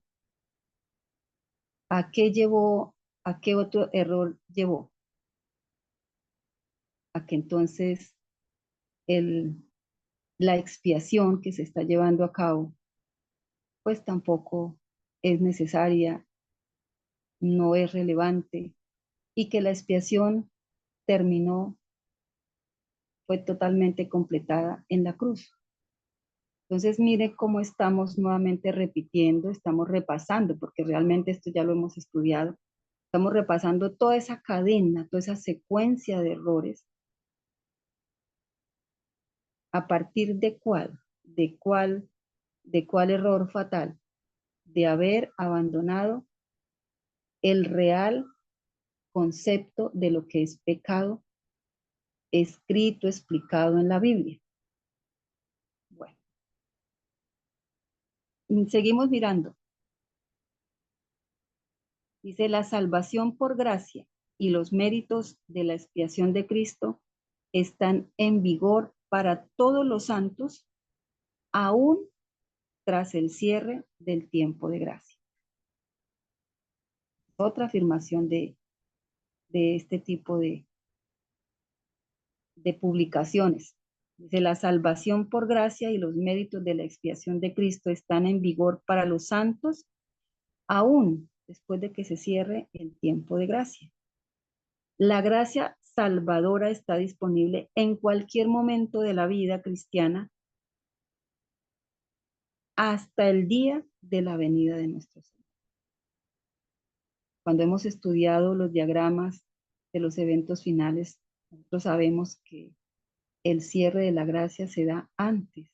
Speaker 1: ¿a qué llevó? ¿A qué otro error llevó? A que entonces el, la expiación que se está llevando a cabo, pues tampoco es necesaria, no es relevante, y que la expiación terminó, fue totalmente completada en la cruz. Entonces, mire cómo estamos nuevamente repitiendo, estamos repasando, porque realmente esto ya lo hemos estudiado, estamos repasando toda esa cadena, toda esa secuencia de errores. ¿A partir de cuál? ¿De cuál error fatal? De haber abandonado el real concepto de lo que es pecado escrito, explicado en la Biblia. Bueno, seguimos mirando. Dice, la salvación por gracia y los méritos de la expiación de Cristo están en vigor para todos los santos, aún tras el cierre del tiempo de gracia. Otra afirmación de este tipo de publicaciones. Dice, la salvación por gracia y los méritos de la expiación de Cristo están en vigor para los santos, aún después de que se cierre el tiempo de gracia. La gracia salvadora está disponible en cualquier momento de la vida cristiana hasta el día de la venida de nuestro Señor. Cuando hemos estudiado los diagramas de los eventos finales, nosotros sabemos que el cierre de la gracia se da antes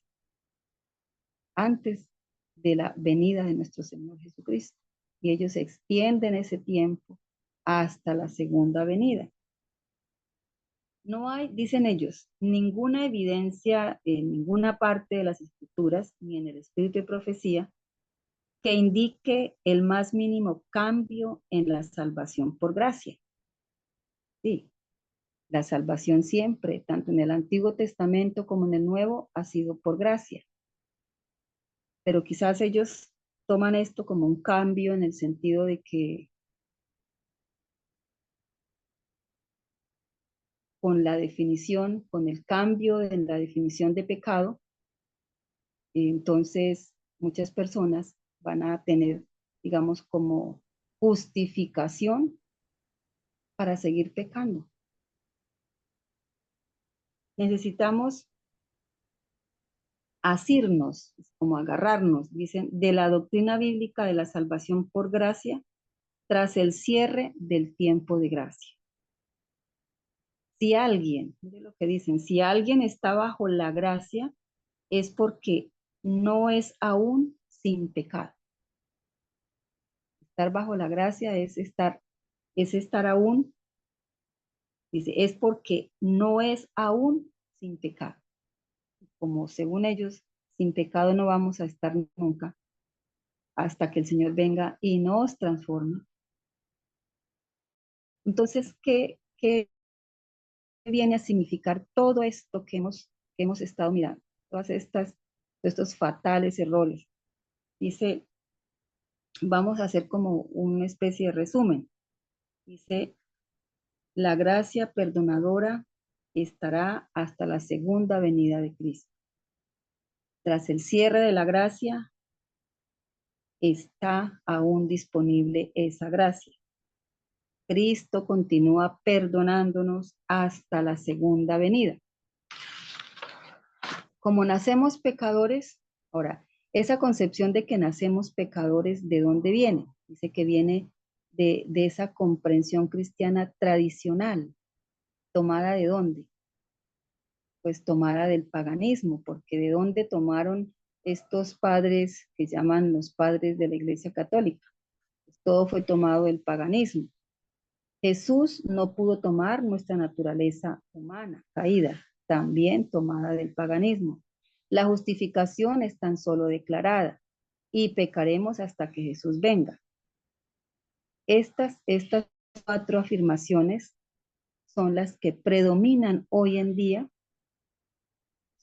Speaker 1: de la venida de nuestro Señor Jesucristo. Y ellos extienden ese tiempo hasta la segunda venida. No hay, dicen ellos, ninguna evidencia en ninguna parte de las escrituras, ni en el espíritu de profecía, que indique el más mínimo cambio en la salvación por gracia. Sí, la salvación siempre, tanto en el Antiguo Testamento como en el Nuevo, ha sido por gracia. Pero quizás ellos toman esto como un cambio en el sentido de que con la definición, con el cambio en la definición de pecado, entonces muchas personas van a tener, digamos, como justificación para seguir pecando. Necesitamos asirnos, como agarrarnos, dicen, de la doctrina bíblica de la salvación por gracia tras el cierre del tiempo de gracia. Si alguien, mire lo que dicen, si alguien está bajo la gracia, es porque no es aún sin pecado. Estar bajo la gracia es estar aún, dice, es porque no es aún sin pecado. Como según ellos, sin pecado no vamos a estar nunca hasta que el Señor venga y nos transforme. Entonces, ¿qué viene a significar todo esto que hemos estado mirando? Todos estos fatales errores. Dice, vamos a hacer como una especie de resumen. Dice, la gracia perdonadora estará hasta la segunda venida de Cristo. Tras el cierre de la gracia, está aún disponible esa gracia. Cristo continúa perdonándonos hasta la segunda venida. Como nacemos pecadores, ahora, esa concepción de que nacemos pecadores, ¿de dónde viene? Dice que viene de esa comprensión cristiana tradicional. ¿Tomada de dónde? Pues tomada del paganismo, porque ¿de dónde tomaron estos padres que llaman los padres de la Iglesia Católica? Pues todo fue tomado del paganismo. Jesús no pudo tomar nuestra naturaleza humana caída, también tomada del paganismo. La justificación es tan solo declarada y pecaremos hasta que Jesús venga. Estas 4 afirmaciones son las que predominan hoy en día,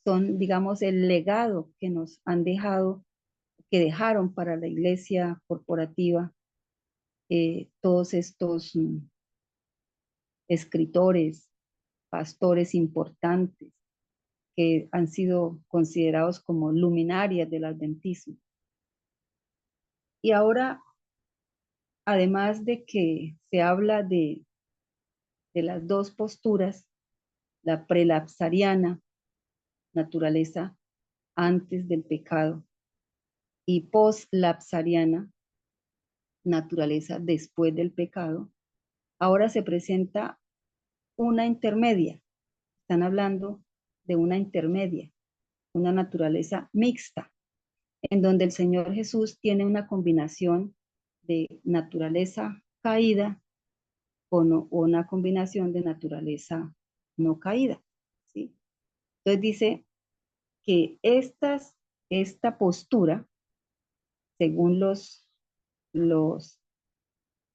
Speaker 1: son, digamos, el legado que nos han dejado, que dejaron para la iglesia corporativa todos estos escritores, pastores importantes que han sido considerados como luminarias del adventismo. Y ahora, además de que se habla de las dos posturas, la prelapsariana, naturaleza antes del pecado, y poslapsariana, naturaleza después del pecado, ahora se presenta una intermedia. Están hablando de una intermedia, una naturaleza mixta, en donde el Señor Jesús tiene una combinación de naturaleza caída con una combinación de naturaleza no caída, ¿sí? Entonces dice que esta postura, según los,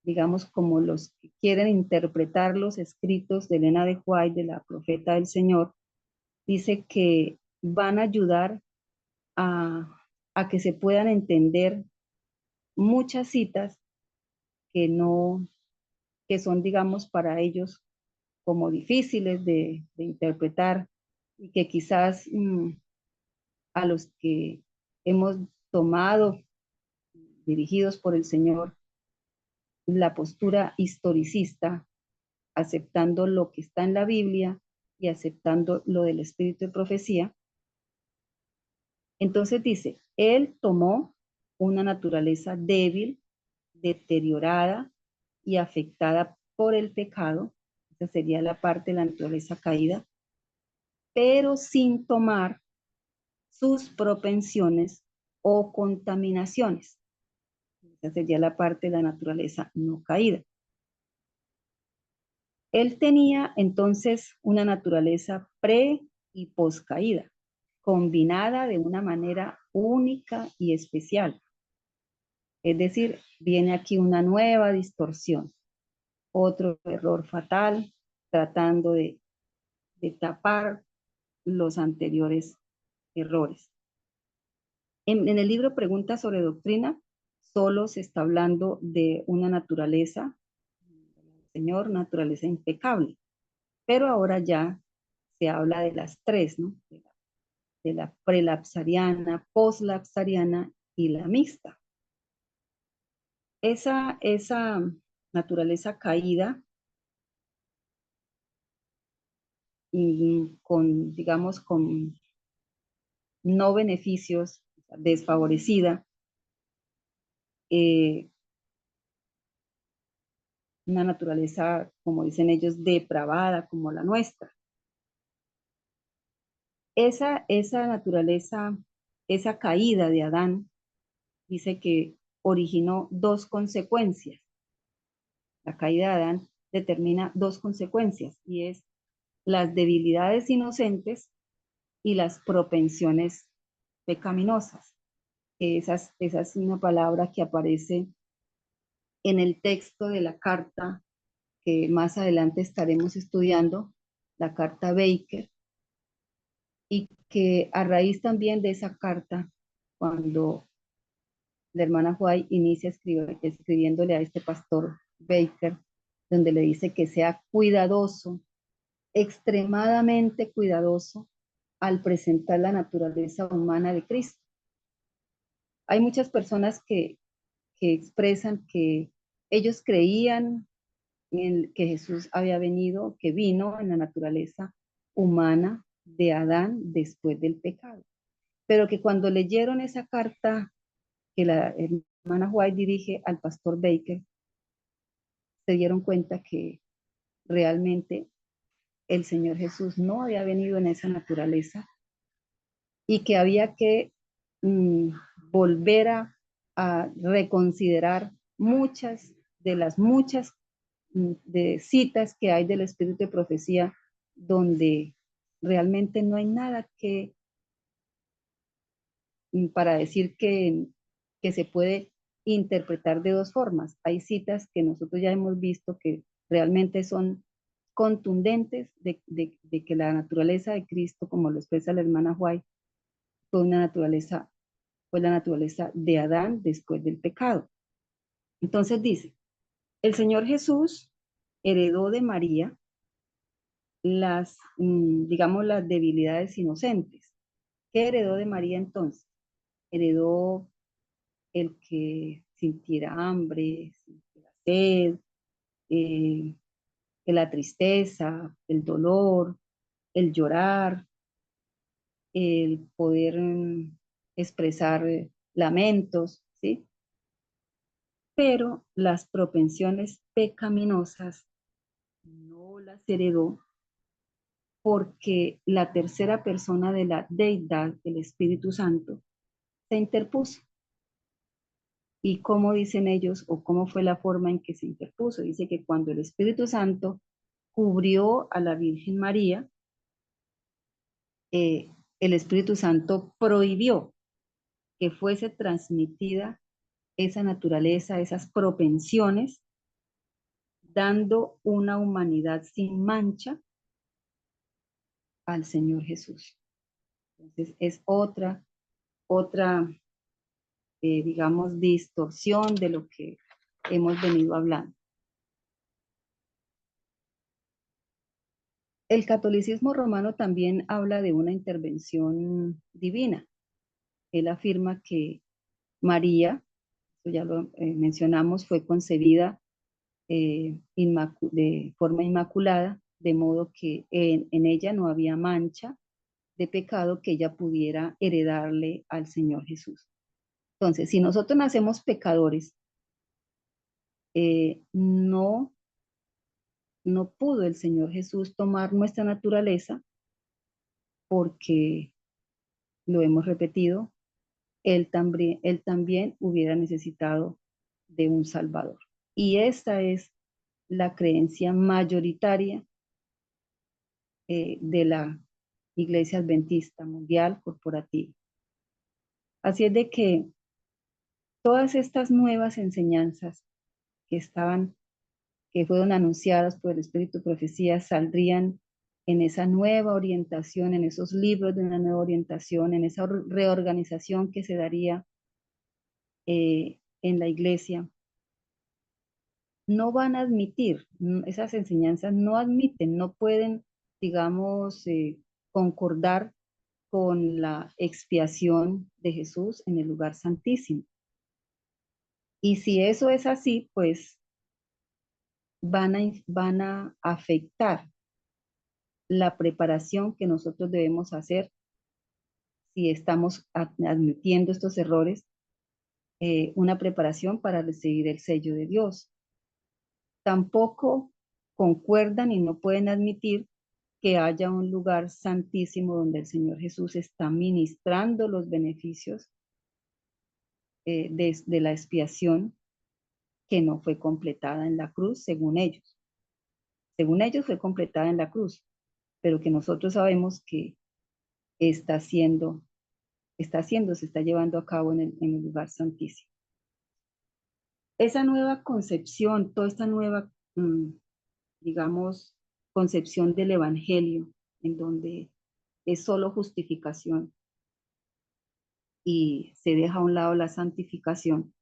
Speaker 1: digamos, como los que quieren interpretar los escritos de Elena de White, de la profeta del Señor, dice que van a ayudar a que se puedan entender muchas citas que no, que son, digamos, para ellos como difíciles de interpretar y que quizás a los que hemos tomado, dirigidos por el Señor, la postura historicista, aceptando lo que está en la Biblia y aceptando lo del espíritu de profecía. Entonces dice, Él tomó una naturaleza débil, deteriorada y afectada por el pecado, esa sería la parte de la naturaleza caída, pero sin tomar sus propensiones o contaminaciones. Esa sería la parte de la naturaleza no caída. Él tenía entonces una naturaleza pre y poscaída, combinada de una manera única y especial. Es decir, viene aquí una nueva distorsión, otro error fatal, tratando de tapar los anteriores errores. En el libro Preguntas sobre Doctrina, solo se está hablando de una naturaleza, Señor, naturaleza impecable, pero ahora ya se habla de las tres, ¿no? De la prelapsariana, poslapsariana y la mixta. Esa naturaleza caída y con, digamos, con no beneficios, desfavorecida, eh, una naturaleza, como dicen ellos, depravada como la nuestra. Esa naturaleza, esa caída de Adán, dice que originó dos consecuencias. La caída de Adán determina dos consecuencias y es las debilidades inocentes y las propensiones pecaminosas. Esa es una palabra que aparece en el texto de la carta que más adelante estaremos estudiando, la carta Baker, y que a raíz también de esa carta, cuando la hermana White inicia escribiéndole a este pastor Baker, donde le dice que sea cuidadoso, extremadamente cuidadoso al presentar la naturaleza humana de Cristo. Hay muchas personas que expresan que ellos creían en que Jesús había venido, que vino en la naturaleza humana de Adán después del pecado, pero que cuando leyeron esa carta que la hermana White dirige al pastor Baker, se dieron cuenta que realmente el Señor Jesús no había venido en esa naturaleza y que había que mm, volver a reconsiderar muchas de las muchas de citas que hay del espíritu de profecía donde realmente no hay nada que para decir que se puede interpretar de dos formas. Hay citas que nosotros ya hemos visto que realmente son contundentes de que la naturaleza de Cristo, como lo expresa la hermana White, fue una naturaleza, fue la naturaleza de Adán después del pecado. Entonces dice, el Señor Jesús heredó de María las, digamos, las debilidades inocentes. ¿Qué heredó de María entonces? Heredó el que sintiera hambre, sintiera sed, eh, la tristeza, el dolor, el llorar, el poder expresar lamentos, ¿sí? Pero las propensiones pecaminosas no las heredó porque la tercera persona de la deidad, el Espíritu Santo, se interpuso. ¿Y cómo dicen ellos o cómo fue la forma en que se interpuso? Dice que cuando el Espíritu Santo cubrió a la Virgen María, el Espíritu Santo prohibió que fuese transmitida esa naturaleza, esas propensiones, dando una humanidad sin mancha al Señor Jesús. Entonces es otra, digamos, distorsión de lo que hemos venido hablando. El catolicismo romano también habla de una intervención divina. Él afirma que María, eso ya lo mencionamos, fue concebida de forma inmaculada, de modo que en ella no había mancha de pecado que ella pudiera heredarle al Señor Jesús. Entonces, si nosotros nacemos pecadores, no pudo el Señor Jesús tomar nuestra naturaleza porque, lo hemos repetido, él también hubiera necesitado de un Salvador. Y esta es la creencia mayoritaria de la Iglesia Adventista Mundial Corporativa. Así es de que todas estas nuevas enseñanzas que que fueron anunciadas por el Espíritu de Profecía, saldrían en esa nueva orientación, en esos libros de una nueva orientación, en esa reorganización que se daría en la iglesia. No van a admitir, esas enseñanzas no admiten, no pueden, digamos, concordar con la expiación de Jesús en el lugar santísimo. Y si eso es así, pues van a afectar la preparación que nosotros debemos hacer si estamos admitiendo estos errores, una preparación para recibir el sello de Dios. Tampoco concuerdan y no pueden admitir que haya un lugar santísimo donde el Señor Jesús está ministrando los beneficios de la expiación que no fue completada en la cruz, según ellos. Según ellos fue completada en la cruz, pero que nosotros sabemos que se está llevando a cabo en el lugar santísimo. Esa nueva concepción, toda esta nueva, digamos, concepción del evangelio, en donde es solo justificación y se deja a un lado la santificación,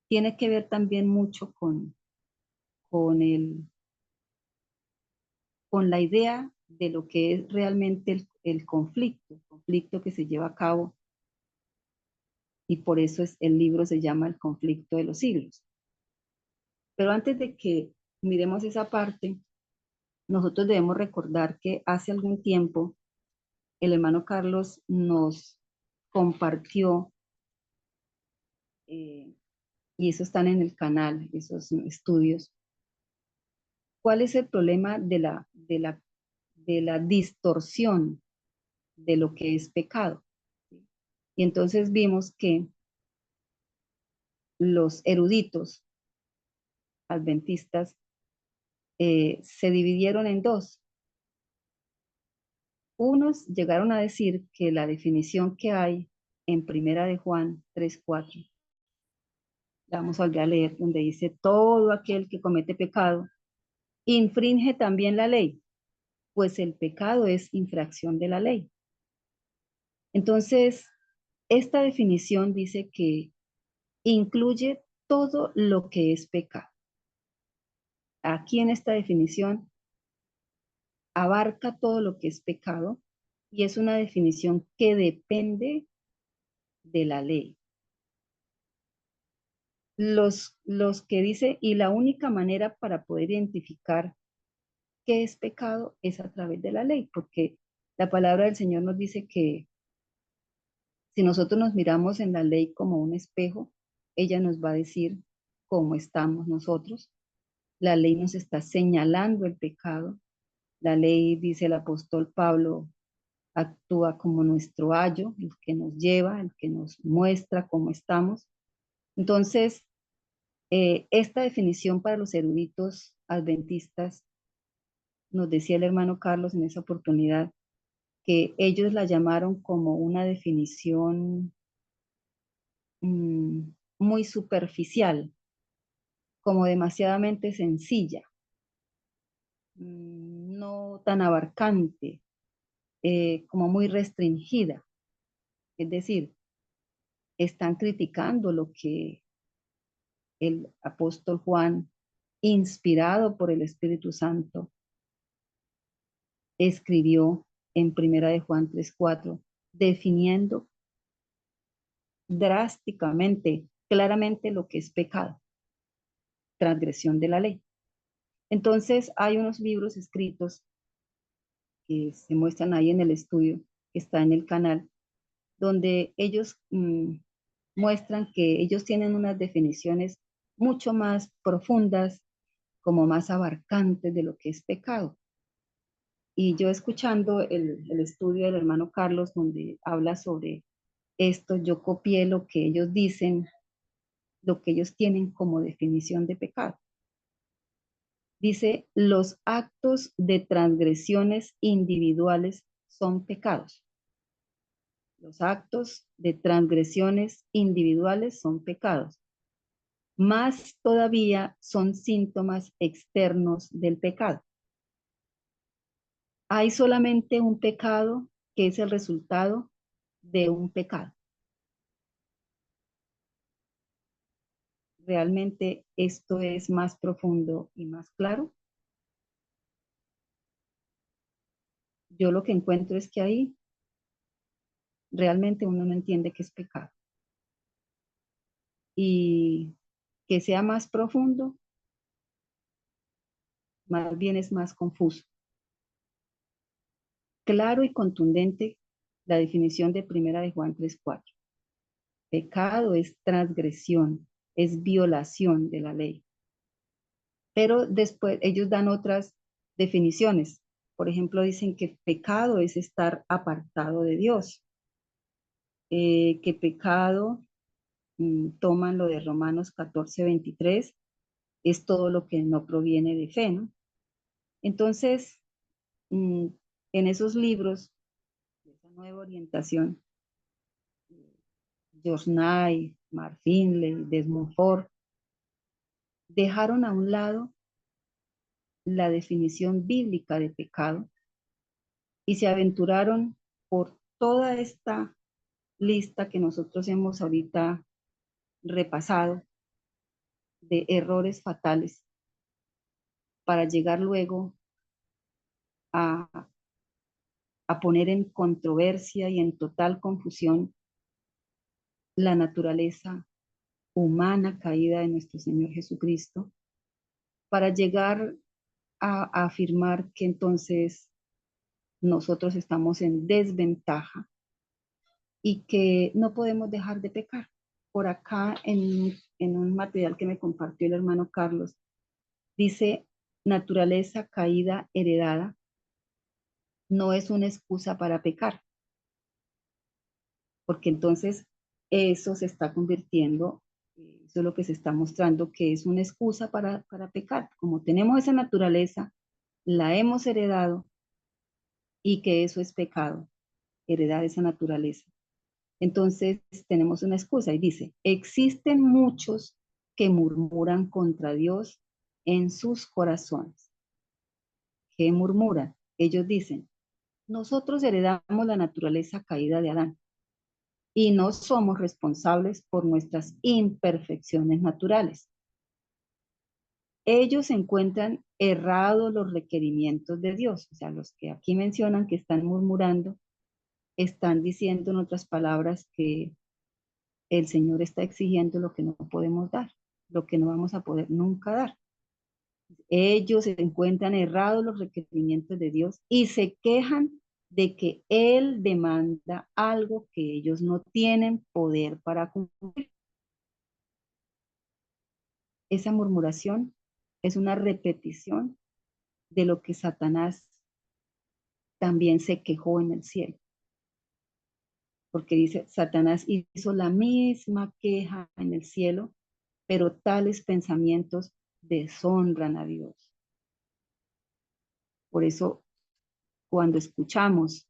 Speaker 1: tiene que ver también mucho con, el, con la idea de lo que es realmente el conflicto que se lleva a cabo, y por eso el libro se llama El conflicto de los siglos. Pero antes de que miremos esa parte, nosotros debemos recordar que hace algún tiempo el hermano Carlos nos compartió, y eso están en el canal, esos estudios, cuál es el problema de la distorsión de lo que es pecado. Y entonces vimos que los eruditos adventistas se dividieron en dos. Unos llegaron a decir que la definición que hay en Primera de Juan 3:4, vamos a volver a leer, donde dice: todo aquel que comete pecado infringe también la ley, pues el pecado es infracción de la ley. Entonces, esta definición dice que incluye todo lo que es pecado. Aquí en esta definición abarca todo lo que es pecado, y es una definición que depende de la ley. Los que dice, y la única manera para poder identificar qué es pecado es a través de la ley, porque la palabra del Señor nos dice que si nosotros nos miramos en la ley como un espejo, ella nos va a decir cómo estamos nosotros. La ley nos está señalando el pecado. La ley, dice el apóstol Pablo, actúa como nuestro ayo, el que nos lleva, el que nos muestra cómo estamos. Entonces, esta definición para los eruditos adventistas, nos decía el hermano Carlos en esa oportunidad, que ellos la llamaron como una definición muy superficial, como demasiadamente sencilla, no tan abarcante, como muy restringida. Es decir, están criticando lo que el apóstol Juan, inspirado por el Espíritu Santo, escribió en Primera de Juan 3:4, definiendo drásticamente, claramente lo que es pecado, transgresión de la ley. Entonces, hay unos libros escritos que se muestran ahí en el estudio, que está en el canal, donde ellos muestran que ellos tienen unas definiciones mucho más profundas, como más abarcantes de lo que es pecado. Y yo escuchando el estudio del hermano Carlos, donde habla sobre esto, yo copié lo que ellos dicen, lo que ellos tienen como definición de pecado. Dice, los actos de transgresiones individuales son pecados. Los actos de transgresiones individuales son pecados. Más todavía son síntomas externos del pecado. Hay solamente un pecado que es el resultado de un pecado. Realmente esto es más profundo y más claro. Yo lo que encuentro es que ahí realmente uno no entiende qué es pecado. Y que sea más profundo, más bien es más confuso. Claro y contundente la definición de Primera de Juan 3:4. Pecado es transgresión, es violación de la ley. Pero después ellos dan otras definiciones. Por ejemplo, dicen que pecado es estar apartado de Dios. Que pecado, toman lo de Romanos 14:23, es todo lo que no proviene de fe, ¿no? Entonces, mm, en esos libros, de esa nueva orientación, George Knight, Mark Finley, Desmond Ford, dejaron a un lado la definición bíblica de pecado y se aventuraron por toda esta lista que nosotros hemos ahorita repasado de errores fatales para llegar luego a, a poner en controversia y en total confusión la naturaleza humana caída de nuestro Señor Jesucristo, para llegar a afirmar que entonces nosotros estamos en desventaja y que no podemos dejar de pecar. Por acá en un material que me compartió el hermano Carlos, dice, naturaleza caída heredada no es una excusa para pecar, porque entonces eso se está convirtiendo, eso es lo que se está mostrando, que es una excusa para pecar. Como tenemos esa naturaleza, la hemos heredado y que eso es pecado, heredar esa naturaleza. Entonces tenemos una excusa y dice, existen muchos que murmuran contra Dios en sus corazones. ¿Qué murmuran? Ellos dicen, nosotros heredamos la naturaleza caída de Adán y no somos responsables por nuestras imperfecciones naturales. Ellos encuentran errados los requerimientos de Dios, o sea, los que aquí mencionan que están murmurando, están diciendo en otras palabras que el Señor está exigiendo lo que no podemos dar, lo que no vamos a poder nunca dar. Ellos encuentran errados los requerimientos de Dios y se quejan de que Él demanda algo que ellos no tienen poder para cumplir. Esa murmuración es una repetición de lo que Satanás también se quejó en el cielo. Porque dice, Satanás hizo la misma queja en el cielo, pero tales pensamientos deshonran a Dios. Por eso, cuando escuchamos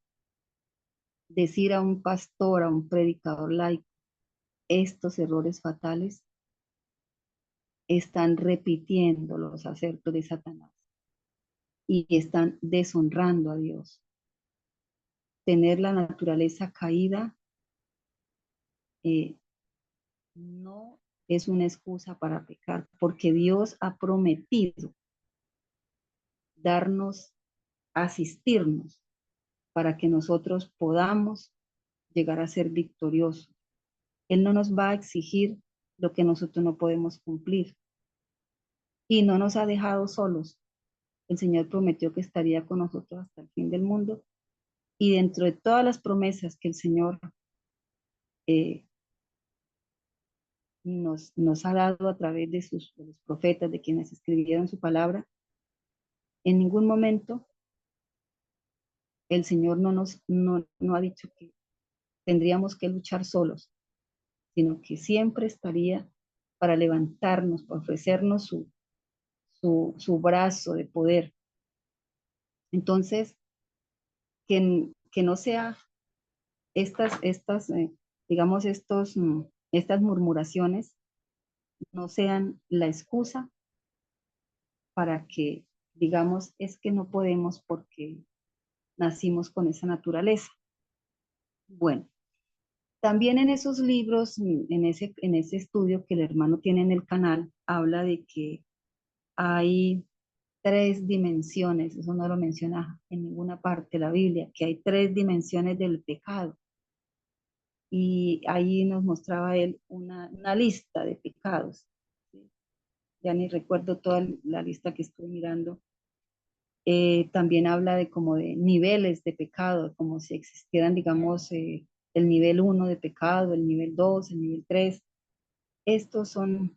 Speaker 1: decir a un pastor, a un predicador laico, estos errores fatales, están repitiendo los acertos de Satanás y están deshonrando a Dios. Tener la naturaleza caída no es una excusa para pecar, porque Dios ha prometido darnos, asistirnos, para que nosotros podamos llegar a ser victoriosos. Él no nos va a exigir lo que nosotros no podemos cumplir. Y no nos ha dejado solos. El Señor prometió que estaría con nosotros hasta el fin del mundo. Y dentro de todas las promesas que el Señor eh, nos ha dado a través de de los profetas, de quienes escribieron su palabra, en ningún momento el Señor no ha dicho que tendríamos que luchar solos, sino que siempre estaría para levantarnos, para ofrecernos su brazo de poder. Entonces, que no sea digamos, estas murmuraciones no sean la excusa para que digamos es que no podemos porque nacimos con esa naturaleza. Bueno, también en esos libros, en ese estudio que el hermano tiene en el canal, habla de que hay tres dimensiones, eso no lo menciona en ninguna parte de la Biblia, que hay tres dimensiones del pecado. Y ahí nos mostraba él una lista de pecados. ¿Sí? Ya ni recuerdo toda la lista que estoy mirando. También habla de como de niveles de pecado, como si existieran, digamos, el nivel 1 de pecado, el nivel 2, el nivel 3. Estos son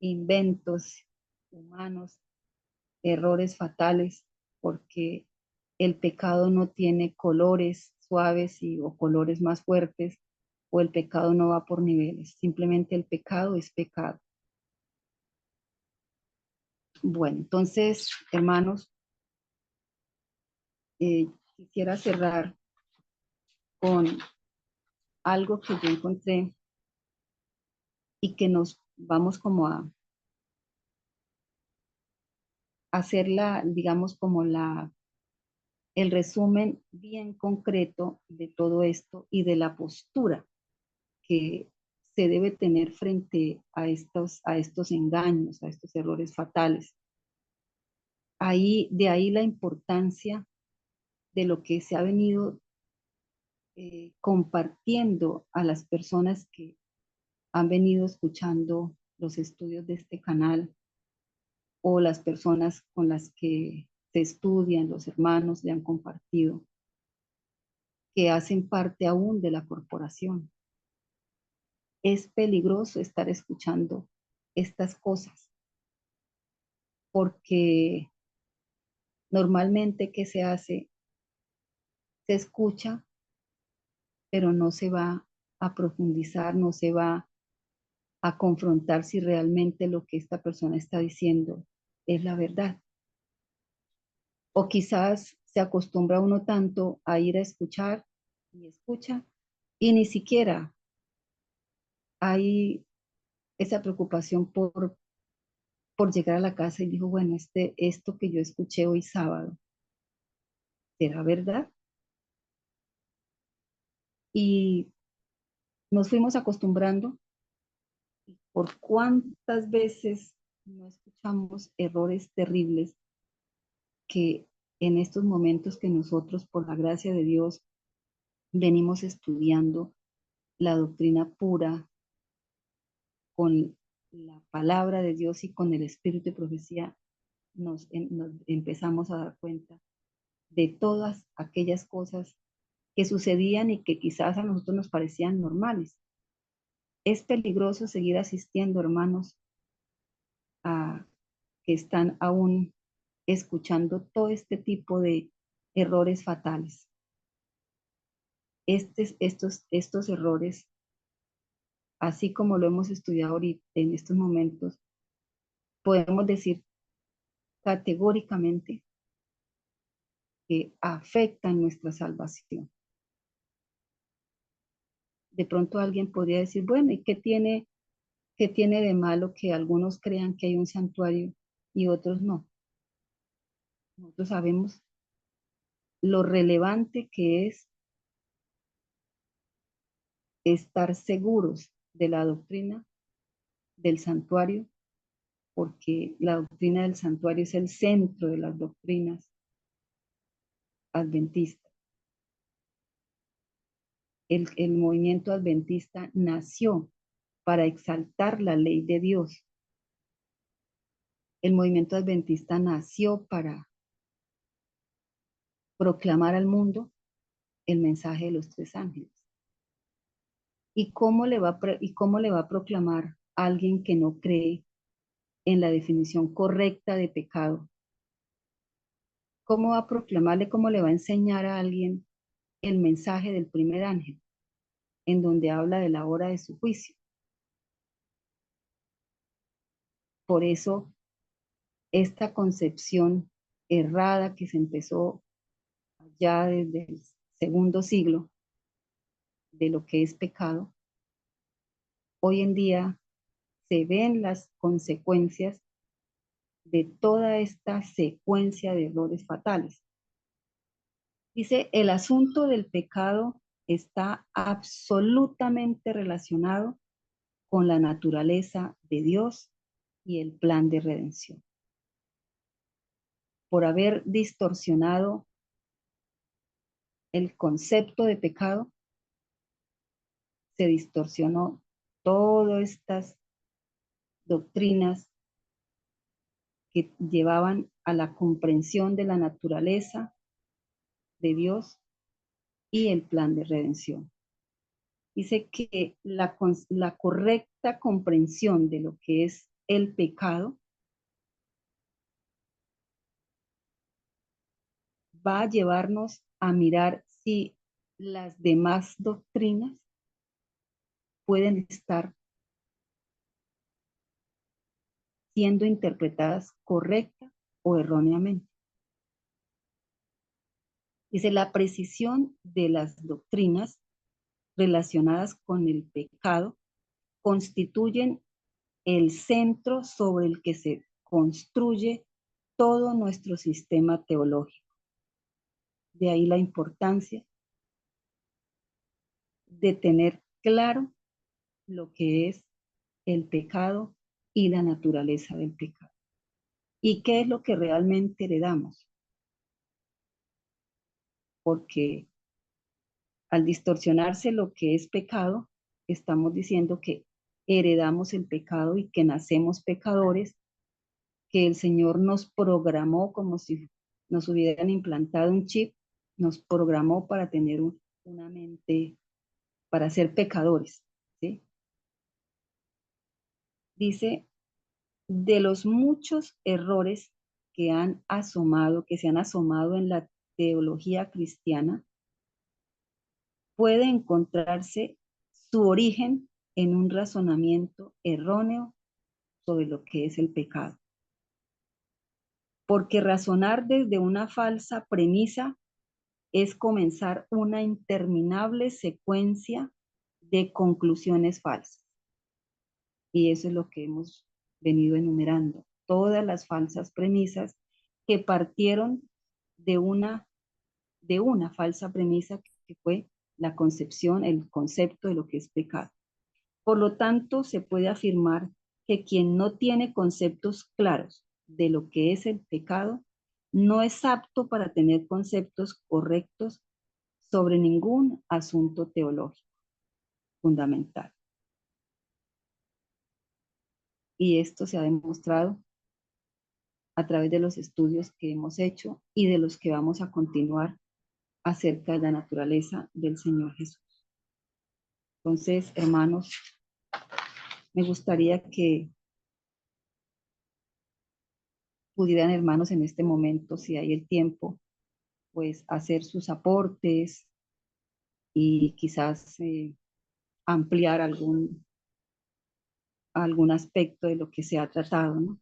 Speaker 1: inventos humanos, errores fatales, porque el pecado no tiene colores suaves o colores más fuertes, o el pecado no va por niveles, simplemente el pecado es pecado. Bueno, entonces, hermanos, quisiera cerrar con algo que yo encontré y que nos vamos como a hacer digamos, como el resumen bien concreto de todo esto y de la postura que se debe tener frente a estos engaños, a estos errores fatales. De ahí la importancia de lo que se ha venido compartiendo a las personas que han venido escuchando los estudios de este canal o las personas con las que se estudian, los hermanos le han compartido, que hacen parte aún de la corporación. Es peligroso estar escuchando estas cosas porque normalmente, ¿qué se hace? Se escucha, pero no se va a profundizar, no se va a confrontar si realmente lo que esta persona está diciendo es la verdad. O quizás se acostumbra uno tanto a ir a escuchar y escucha y ni siquiera hay esa preocupación por llegar a la casa y dijo, bueno, esto que yo escuché hoy sábado, ¿será verdad? Y nos fuimos acostumbrando. ¿Por cuántas veces no escuchamos errores terribles que en estos momentos que nosotros, por la gracia de Dios, venimos estudiando la doctrina pura con la palabra de Dios y con el espíritu de profecía, nos empezamos a dar cuenta de todas aquellas cosas que sucedían y que quizás a nosotros nos parecían normales? Es peligroso seguir asistiendo, hermanos, a que están aún escuchando todo este tipo de errores fatales. Estos errores, así como lo hemos estudiado ahorita en estos momentos, podemos decir categóricamente que afectan nuestra salvación. De pronto alguien podría decir, bueno, ¿y qué tiene de malo que algunos crean que hay un santuario y otros no? Nosotros sabemos lo relevante que es estar seguros de la doctrina del santuario, porque la doctrina del santuario es el centro de las doctrinas adventistas. El movimiento adventista nació para exaltar la ley de Dios. El movimiento adventista nació para proclamar al mundo el mensaje de los tres ángeles. ¿Y cómo le va a proclamar a alguien que no cree en la definición correcta de pecado? ¿Cómo va a proclamarle, cómo le va a enseñar a alguien el mensaje del primer ángel, en donde habla de la hora de su juicio? Por eso esta concepción errada que se empezó ya desde el segundo siglo de lo que es pecado, hoy en día se ven las consecuencias de toda esta secuencia de errores fatales. Dice, el asunto del pecado está absolutamente relacionado con la naturaleza de Dios y el plan de redención. Por haber distorsionado el concepto de pecado, se distorsionó todas estas doctrinas que llevaban a la comprensión de la naturaleza de Dios y el plan de redención. Dice que la correcta comprensión de lo que es el pecado va a llevarnos a mirar si las demás doctrinas pueden estar siendo interpretadas correcta o erróneamente. Dice, la precisión de las doctrinas relacionadas con el pecado constituyen el centro sobre el que se construye todo nuestro sistema teológico. De ahí la importancia de tener claro lo que es el pecado y la naturaleza del pecado. ¿Y qué es lo que realmente heredamos? Porque al distorsionarse lo que es pecado, estamos diciendo que heredamos el pecado y que nacemos pecadores, que el Señor nos programó como si nos hubieran implantado un chip, nos programó para tener una mente, para ser pecadores, ¿sí? Dice, de los muchos errores que han asomado, que se han asomado en la teología cristiana, puede encontrarse su origen en un razonamiento erróneo sobre lo que es el pecado. Porque razonar desde una falsa premisa es comenzar una interminable secuencia de conclusiones falsas. Y eso es lo que hemos venido enumerando. Todas las falsas premisas que partieron de una falsa premisa que fue la concepción, el concepto de lo que es pecado. Por lo tanto, se puede afirmar que quien no tiene conceptos claros de lo que es el pecado, no es apto para tener conceptos correctos sobre ningún asunto teológico fundamental. Y esto se ha demostrado a través de los estudios que hemos hecho y de los que vamos a continuar acerca de la naturaleza del Señor Jesús. Entonces, hermanos, me gustaría que pudieran, hermanos, en este momento, si hay el tiempo, pues hacer sus aportes y quizás ampliar algún aspecto de lo que se ha tratado, ¿no?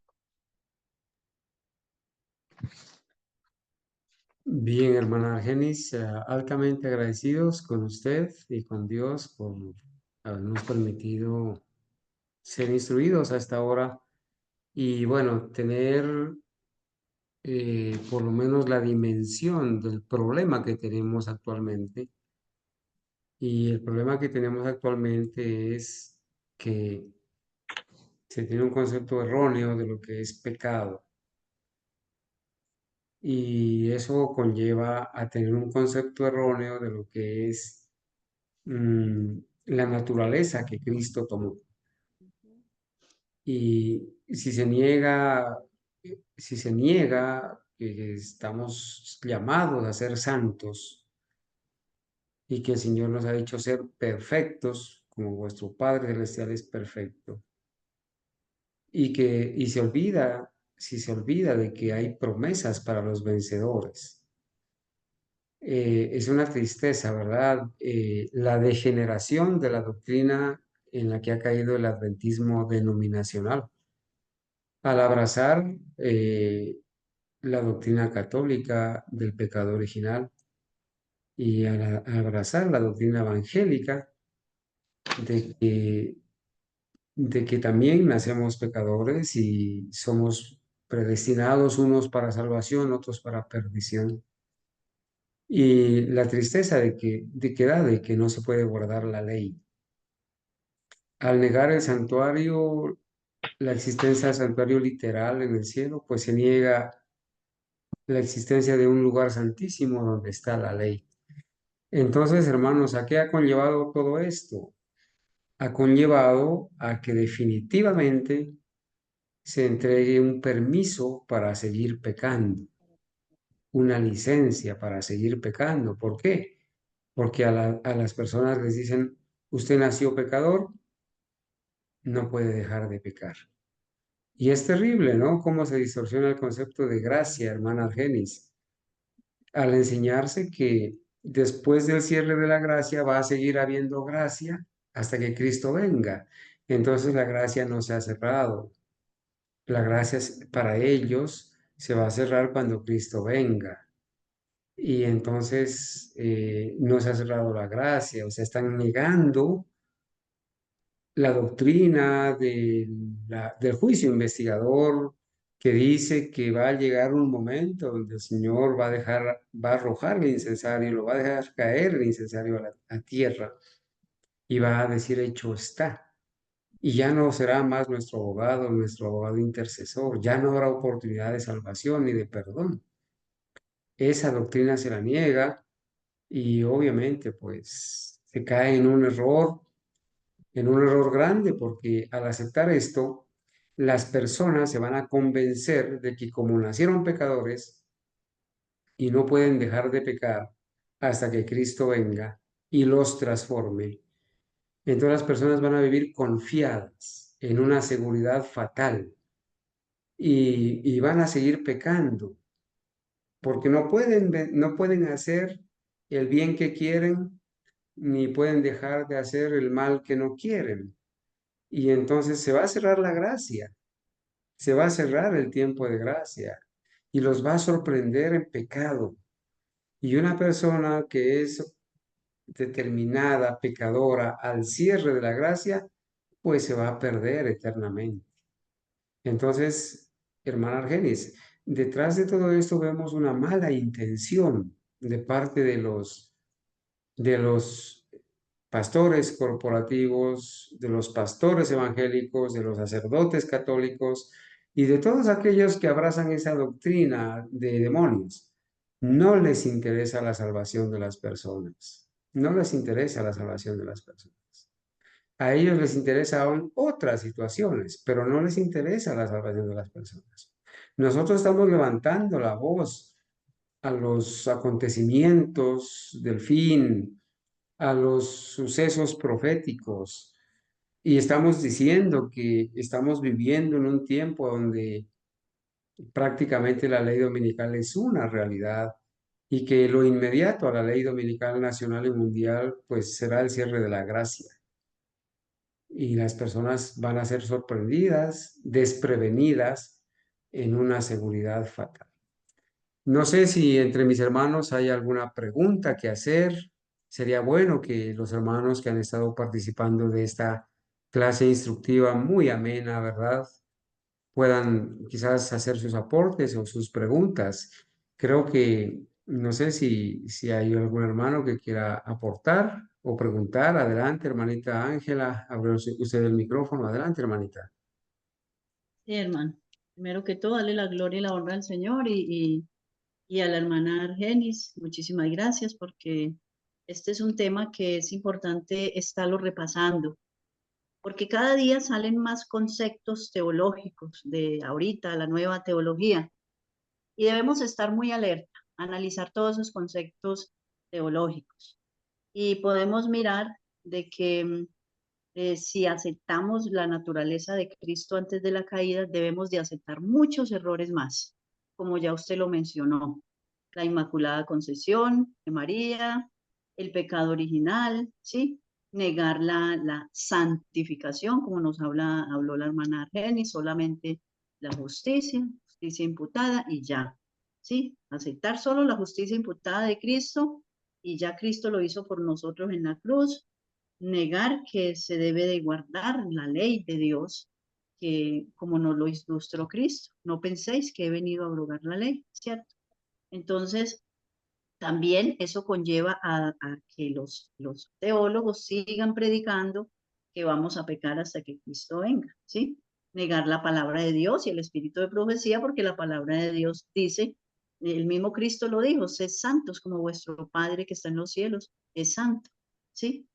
Speaker 3: Bien, hermana Argenis, altamente agradecidos con usted y con Dios por habernos permitido ser instruidos a esta hora y bueno, tener por lo menos la dimensión del problema que tenemos actualmente. Y el problema que tenemos actualmente es que se tiene un concepto erróneo de lo que es pecado. Y eso conlleva a tener un concepto erróneo de lo que es la naturaleza que Cristo tomó. Y si se niega que estamos llamados a ser santos y que el Señor nos ha dicho ser perfectos, como vuestro Padre Celestial es perfecto, y se olvida, si se olvida de que hay promesas para los vencedores. Es una tristeza, ¿verdad? La degeneración de la doctrina en la que ha caído el adventismo denominacional. Al abrazar la doctrina católica del pecado original y al abrazar la doctrina evangélica de que también nacemos pecadores y somos predestinados unos para salvación, otros para perdición. Y la tristeza de que da de que no se puede guardar la ley. Al negar el santuario, la existencia del santuario literal en el cielo, pues se niega la existencia de un lugar santísimo donde está la ley. Entonces, hermanos, ¿a qué ha conllevado todo esto? Ha conllevado a que definitivamente se entregue un permiso para seguir pecando, una licencia para seguir pecando. ¿Por qué? Porque a las personas les dicen, usted nació pecador, no puede dejar de pecar. Y es terrible, ¿no? Cómo se distorsiona el concepto de gracia, hermana Argenis, al enseñarse que después del cierre de la gracia va a seguir habiendo gracia hasta que Cristo venga. Entonces la gracia no se ha cerrado. La gracia para ellos se va a cerrar cuando Cristo venga. Y entonces no se ha cerrado la gracia, o sea, están negando la doctrina del juicio investigador que dice que va a llegar un momento donde el Señor va a arrojar el incensario, lo va a dejar caer el incensario a tierra y va a decir, hecho está. Y ya no será más nuestro abogado intercesor, ya no habrá oportunidad de salvación ni de perdón. Esa doctrina se la niega y obviamente pues se cae en un error grande, porque al aceptar esto, las personas se van a convencer de que como nacieron pecadores y no pueden dejar de pecar hasta que Cristo venga y los transforme, entonces las personas van a vivir confiadas en una seguridad fatal y van a seguir pecando, porque no pueden hacer el bien que quieren, ni pueden dejar de hacer el mal que no quieren. Y entonces se va a cerrar la gracia, se va a cerrar el tiempo de gracia y los va a sorprender en pecado. Y una persona que es determinada pecadora al cierre de la gracia, pues se va a perder eternamente. Entonces, hermana Argenis, detrás de todo esto vemos una mala intención de parte de los pastores corporativos, de los pastores evangélicos, de los sacerdotes católicos y de todos aquellos que abrazan esa doctrina de demonios. No les interesa la salvación de las personas. No les interesa la salvación de las personas. A ellos les interesan otras situaciones, pero no les interesa la salvación de las personas. Nosotros estamos levantando la voz a los acontecimientos del fin, a los sucesos proféticos, y estamos diciendo que estamos viviendo en un tiempo donde prácticamente la ley dominical es una realidad y que lo inmediato a la ley dominical nacional y mundial pues será el cierre de la gracia y las personas van a ser sorprendidas, desprevenidas en una seguridad fatal. No sé si entre mis hermanos hay alguna pregunta que hacer. Sería bueno que los hermanos que han estado participando de esta clase instructiva muy amena, ¿verdad? Puedan quizás hacer sus aportes o sus preguntas. Creo que no sé si hay algún hermano que quiera aportar o preguntar. Adelante, hermanita Ángela. Abre usted el micrófono. Adelante, hermanita.
Speaker 2: Sí, hermano. Primero que todo, darle la gloria y la honra al Señor y a la hermana Argenis. Muchísimas gracias porque este es un tema que es importante estarlo repasando, porque cada día salen más conceptos teológicos de ahorita, la nueva teología, y debemos estar muy alerta, analizar todos esos conceptos teológicos. Y podemos mirar de que si aceptamos la naturaleza de Cristo antes de la caída, debemos de aceptar muchos errores más, como ya usted lo mencionó. La Inmaculada Concepción de María, el pecado original, ¿sí? Negar la santificación, como habló la hermana Argeni, solamente la justicia, justicia imputada y ya, ¿sí? Aceptar solo la justicia imputada de Cristo y ya Cristo lo hizo por nosotros en la cruz. Negar que se debe de guardar la ley de Dios, que como nos lo ilustró Cristo. No penséis que he venido a abrogar la ley, ¿cierto? Entonces, también eso conlleva a que los teólogos sigan predicando que vamos a pecar hasta que Cristo venga, ¿sí? Negar la palabra de Dios y el espíritu de profecía, porque la palabra de Dios dice, el mismo Cristo lo dijo, sed santos como vuestro Padre que está en los cielos es santo, ¿sí?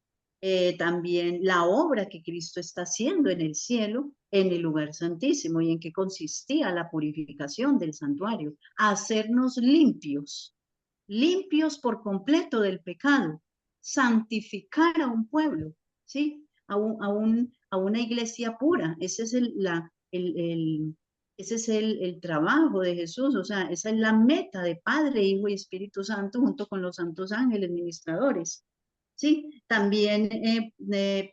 Speaker 2: También la obra que Cristo está haciendo en el cielo, en el lugar santísimo, y en qué consistía la purificación del santuario, hacernos limpios, limpios por completo del pecado, santificar a un pueblo, ¿sí? A una iglesia pura. Ese es ese es el trabajo de Jesús, o sea, esa es la meta de Padre, Hijo y Espíritu Santo junto con los santos ángeles ministradores. ¿Sí? También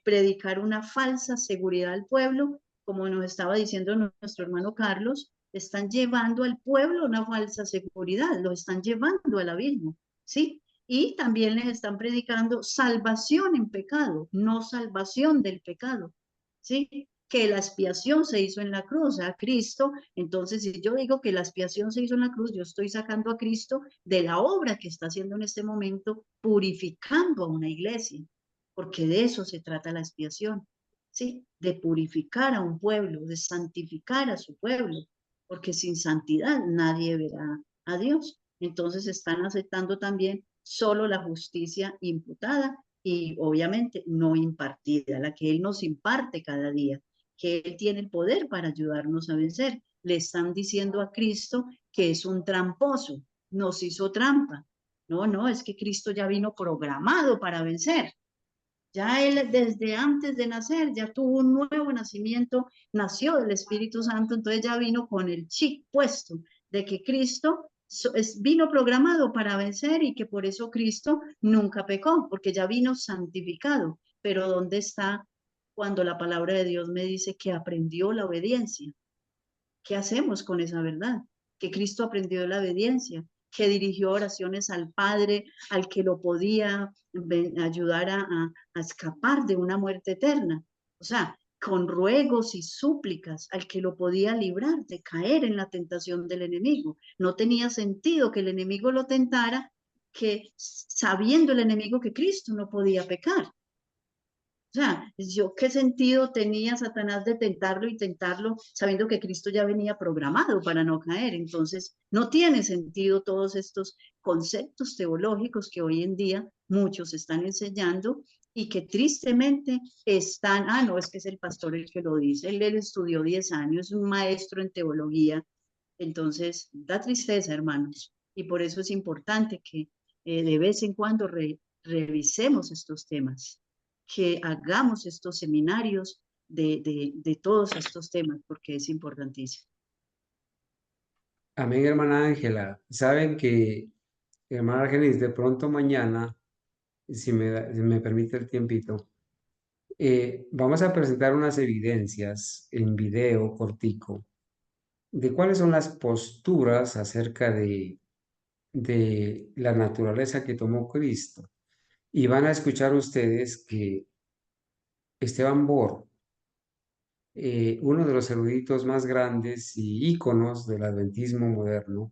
Speaker 2: predicar una falsa seguridad al pueblo, como nos estaba diciendo nuestro hermano Carlos, están llevando al pueblo una falsa seguridad, lo están llevando al abismo, ¿sí? Y también les están predicando salvación en pecado, no salvación del pecado, ¿sí? Que la expiación se hizo en la cruz, a Cristo. Entonces, si yo digo que la expiación se hizo en la cruz, yo estoy sacando a Cristo de la obra que está haciendo en este momento, purificando a una iglesia, porque de eso se trata la expiación, ¿sí? De purificar a un pueblo, de santificar a su pueblo, porque sin santidad nadie verá a Dios. Entonces están aceptando también solo la justicia imputada y obviamente no impartida, la que Él nos imparte cada día, que Él tiene el poder para ayudarnos a vencer. Le están diciendo a Cristo que es un tramposo, nos hizo trampa. No, no, es que Cristo ya vino programado para vencer. Ya Él desde antes de nacer ya tuvo un nuevo nacimiento, nació del Espíritu Santo, entonces ya vino con el chip puesto de que Cristo vino programado para vencer y que por eso Cristo nunca pecó, porque ya vino santificado. Pero ¿dónde está cuando la palabra de Dios me dice que aprendió la obediencia? ¿Qué hacemos con esa verdad? Que Cristo aprendió la obediencia, que dirigió oraciones al Padre, al que lo podía ayudar a escapar de una muerte eterna. O sea, con ruegos y súplicas al que lo podía librar de caer en la tentación del enemigo. No tenía sentido que el enemigo lo tentara, que sabiendo el enemigo que Cristo no podía pecar. O sea, yo qué sentido tenía Satanás de tentarlo y tentarlo sabiendo que Cristo ya venía programado para no caer. Entonces, no tiene sentido todos estos conceptos teológicos que hoy en día muchos están enseñando y que tristemente están, no, es que es el pastor el que lo dice, él estudió 10 años, es un maestro en teología. Entonces, da tristeza, hermanos, y por eso es importante que de vez en cuando revisemos estos temas, que hagamos estos seminarios de todos estos temas, porque es importantísimo.
Speaker 3: Amén, hermana Ángela. Saben que, hermana Ángeles, de pronto mañana, si me permite el tiempito, vamos a presentar unas evidencias en video cortico de cuáles son las posturas acerca de la naturaleza que tomó Cristo. Y van a escuchar ustedes que Esteban Bor, uno de los eruditos más grandes y íconos del adventismo moderno,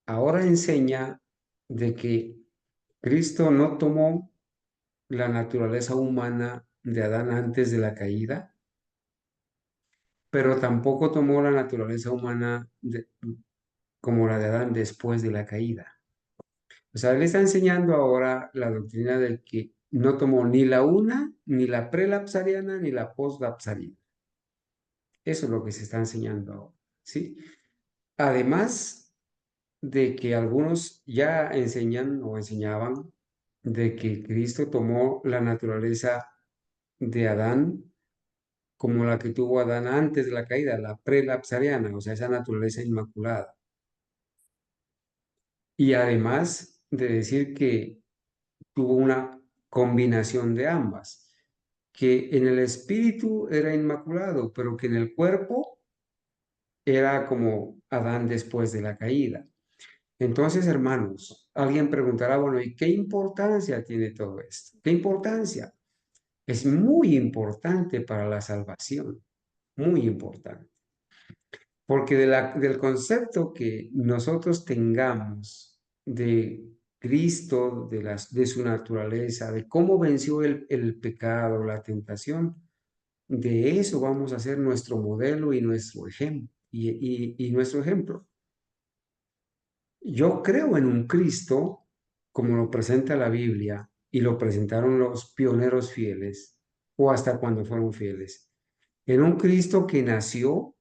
Speaker 3: ahora enseña de que Cristo no tomó la naturaleza humana de Adán antes de la caída, pero tampoco tomó la naturaleza humana como la de Adán después de la caída. O sea, él está enseñando ahora la doctrina de que no tomó ni la una, ni la prelapsariana, ni la poslapsariana. Eso es lo que se está enseñando ahora, ¿sí? Además de que algunos ya enseñan o enseñaban de que Cristo tomó la naturaleza de Adán como la que tuvo Adán antes de la caída, la prelapsariana, o sea, esa naturaleza inmaculada. Y además de decir que tuvo una combinación de ambas, que en el espíritu era inmaculado, pero que en el cuerpo era como Adán después de la caída. Entonces, hermanos, alguien preguntará, bueno, ¿y qué importancia tiene todo esto? ¿Qué importancia? Es muy importante para la salvación, muy importante. Porque del concepto que nosotros tengamos de Cristo, de su naturaleza, de cómo venció el pecado, la tentación, de eso vamos a hacer nuestro modelo y nuestro ejemplo. Y nuestro ejemplo. Yo creo en un Cristo, como lo presenta la Biblia y lo presentaron los pioneros fieles, o hasta cuando fueron fieles, en un Cristo que nació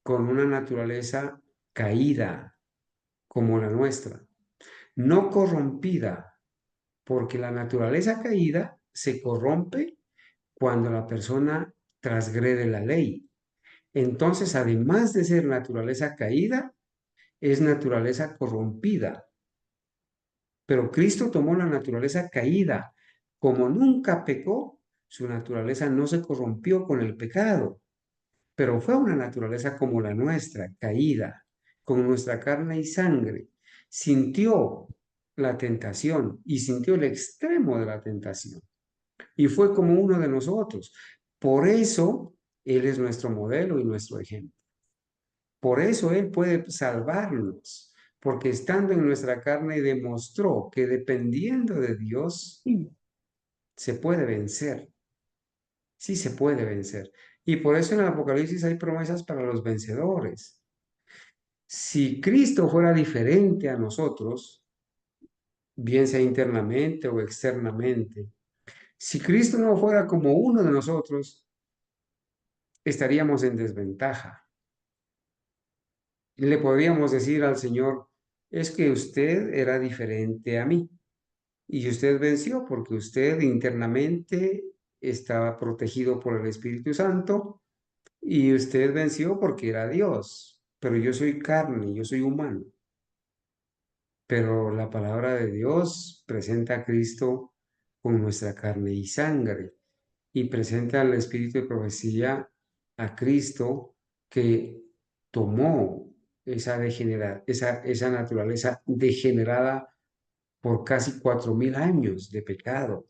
Speaker 3: con una naturaleza caída como la nuestra, no corrompida, porque la naturaleza caída se corrompe cuando la persona transgrede la ley. Entonces, además de ser naturaleza caída, es naturaleza corrompida. Pero Cristo tomó la naturaleza caída. Como nunca pecó, su naturaleza no se corrompió con el pecado, pero fue una naturaleza como la nuestra, caída, con nuestra carne y sangre. Sintió la tentación y sintió el extremo de la tentación. Y fue como uno de nosotros. Por eso Él es nuestro modelo y nuestro ejemplo. Por eso Él puede salvarnos, porque estando en nuestra carne demostró que dependiendo de Dios se puede vencer. Sí se puede vencer. Y por eso en el Apocalipsis hay promesas para los vencedores. Si Cristo fuera diferente a nosotros, bien sea internamente o externamente, si Cristo no fuera como uno de nosotros, estaríamos en desventaja. Le podríamos decir al Señor, es que usted era diferente a mí y usted venció porque usted internamente estaba protegido por el Espíritu Santo y usted venció porque era Dios, pero yo soy carne, yo soy humano. Pero la palabra de Dios presenta a Cristo con nuestra carne y sangre y presenta al Espíritu de profecía a Cristo que tomó esa naturaleza degenerada por casi 4.000 años de pecado,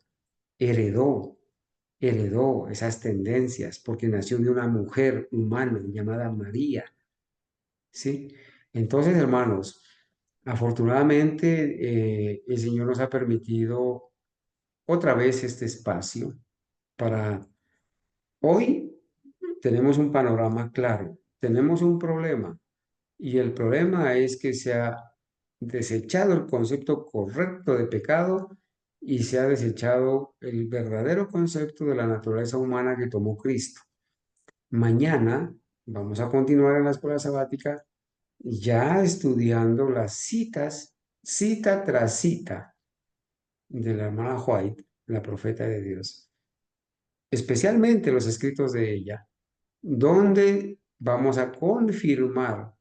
Speaker 3: heredó, heredó esas tendencias porque nació de una mujer humana llamada María, ¿sí? Entonces, hermanos, afortunadamente el Señor nos ha permitido otra vez este espacio para hoy tenemos un panorama claro, tenemos un problema y el problema es que se ha desechado el concepto correcto de pecado y se ha desechado el verdadero concepto de la naturaleza humana que tomó Cristo. Mañana vamos a continuar en la escuela sabática ya estudiando las citas, cita tras cita de la hermana White, la profeta de Dios, especialmente los escritos de ella, donde vamos a confirmar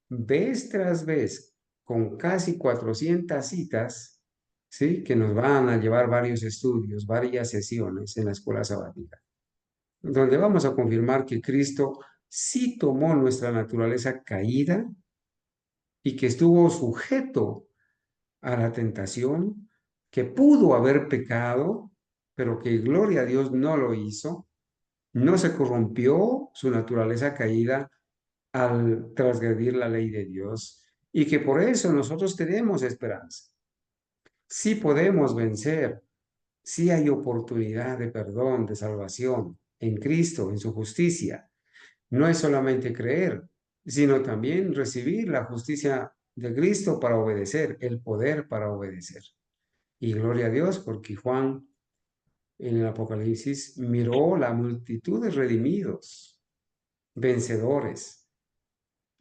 Speaker 3: vez tras vez con casi 400 citas, ¿sí? Que nos van a llevar varios estudios, varias sesiones en la escuela sabática, donde vamos a confirmar que Cristo sí tomó nuestra naturaleza caída y que estuvo sujeto a la tentación, que pudo haber pecado, pero que gloria a Dios no lo hizo, no se corrompió su naturaleza caída al transgredir la ley de Dios y que por eso nosotros tenemos esperanza. Sí podemos vencer, sí hay oportunidad de perdón, de salvación en Cristo, en su justicia. No es solamente creer, sino también recibir la justicia de Cristo para obedecer, el poder para obedecer. Y gloria a Dios porque Juan en el Apocalipsis miró la multitud de redimidos, vencedores,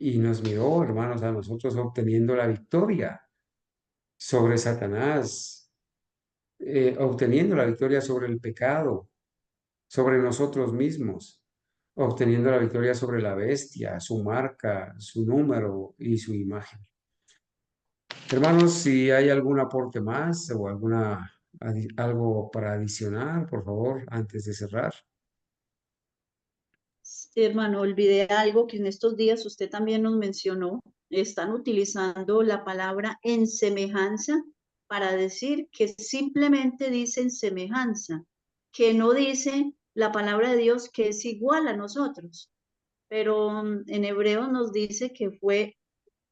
Speaker 3: y nos miró, hermanos, a nosotros obteniendo la victoria sobre Satanás, obteniendo la victoria sobre el pecado, sobre nosotros mismos, obteniendo la victoria sobre la bestia, su marca, su número y su imagen. Hermanos, si hay algún aporte más o algo para adicionar, por favor, antes de cerrar.
Speaker 2: Sí, hermano, olvidé algo que en estos días usted también nos mencionó. Están utilizando la palabra en semejanza para decir que simplemente dicen semejanza, que no dice la palabra de Dios que es igual a nosotros. Pero en hebreo nos dice que fue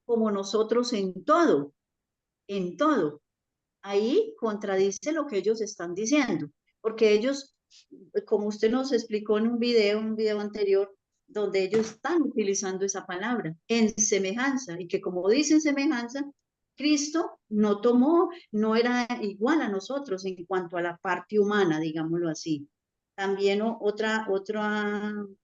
Speaker 2: como nosotros en todo, en todo. Ahí contradice lo que ellos están diciendo, porque ellos, como usted nos explicó en un video anterior, donde ellos están utilizando esa palabra, en semejanza, y que como dicen semejanza, Cristo no tomó, no era igual a nosotros en cuanto a la parte humana, digámoslo así. También otra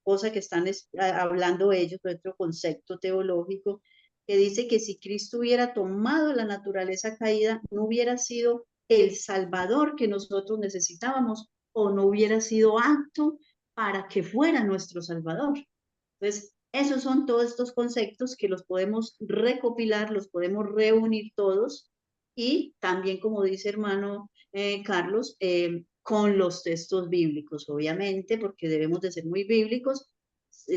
Speaker 2: cosa que están hablando ellos, otro concepto teológico, que dice que si Cristo hubiera tomado la naturaleza caída, no hubiera sido el Salvador que nosotros necesitábamos o no hubiera sido apto para que fuera nuestro Salvador. Entonces, esos son todos estos conceptos que los podemos recopilar, los podemos reunir todos y también, como dice hermano Carlos, con los textos bíblicos, obviamente, porque debemos de ser muy bíblicos,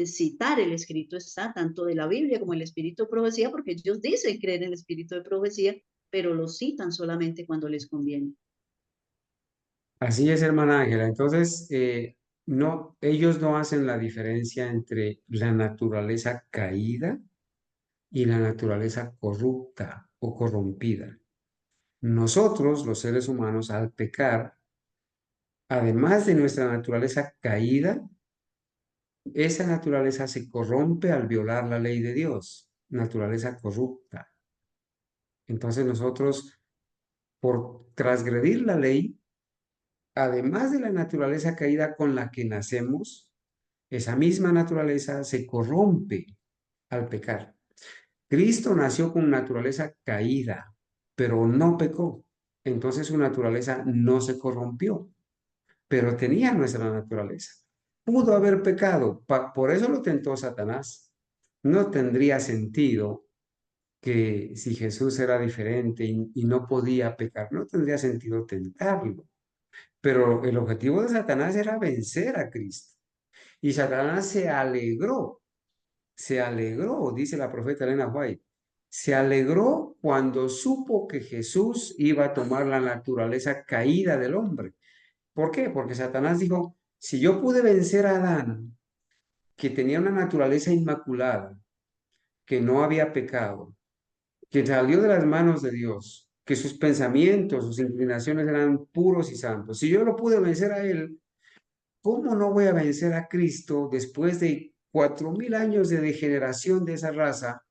Speaker 2: citar el escrito está tanto de la Biblia como el espíritu de profecía, porque ellos dicen creer en el espíritu de profecía, pero lo citan solamente cuando les conviene.
Speaker 3: Así es, hermana Ángela. Entonces, no, ellos no hacen la diferencia entre la naturaleza caída y la naturaleza corrupta o corrompida. Nosotros, los seres humanos, al pecar, además de nuestra naturaleza caída, esa naturaleza se corrompe al violar la ley de Dios, naturaleza corrupta. Entonces nosotros, por transgredir la ley, además de la naturaleza caída con la que nacemos, esa misma naturaleza se corrompe al pecar. Cristo nació con naturaleza caída, pero no pecó. Entonces su naturaleza no se corrompió, pero tenía nuestra naturaleza. Pudo haber pecado, por eso lo tentó Satanás. No tendría sentido que si Jesús era diferente y no podía pecar, no tendría sentido tentarlo. Pero el objetivo de Satanás era vencer a Cristo. Y Satanás se alegró, dice la profeta Elena White, se alegró cuando supo que Jesús iba a tomar la naturaleza caída del hombre. ¿Por qué? Porque Satanás dijo, si yo pude vencer a Adán, que tenía una naturaleza inmaculada, que no había pecado, que salió de las manos de Dios, que sus pensamientos, sus inclinaciones eran puros y santos, si yo lo pude vencer a él, ¿cómo no voy a vencer a Cristo después de 4000 años de degeneración de esa raza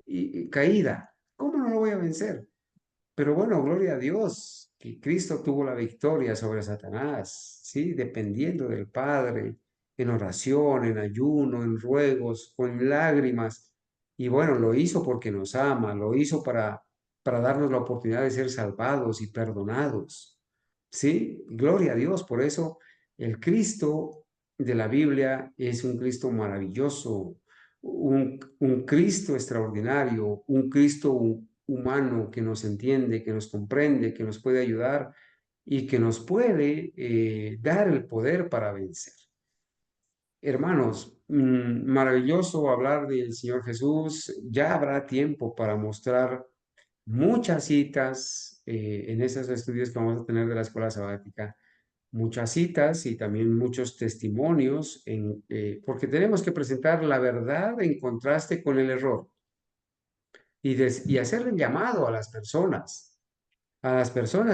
Speaker 3: y caída? ¿Cómo no lo voy a vencer? Pero bueno, gloria a Dios, que Cristo tuvo la victoria sobre Satanás, ¿sí? Dependiendo del Padre, en oración, en ayuno, en ruegos, con lágrimas. Y bueno, lo hizo porque nos ama, lo hizo para darnos la oportunidad de ser salvados y perdonados, ¿sí? Gloria a Dios, por eso el Cristo de la Biblia es un Cristo maravilloso, un Cristo extraordinario, un Cristo humano que nos entiende, que nos comprende, que nos puede ayudar y que nos puede dar el poder para vencer. Hermanos, maravilloso hablar del Señor Jesús. Ya habrá tiempo para mostrar muchas citas en esos estudios que vamos a tener de la escuela sabática, muchas citas y también muchos testimonios, porque tenemos que presentar la verdad en contraste con el error y hacerle llamado a las personas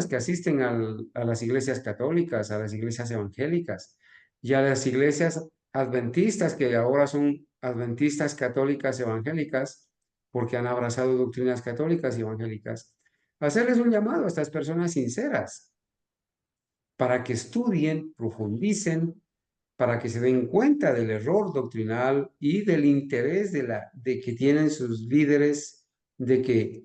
Speaker 3: que asisten a las iglesias católicas, a las iglesias evangélicas y a las iglesias adventistas, que ahora son adventistas católicas evangélicas, porque han abrazado doctrinas católicas y evangélicas, hacerles un llamado a estas personas sinceras para que estudien, profundicen, para que se den cuenta del error doctrinal y del interés de que tienen sus líderes, de que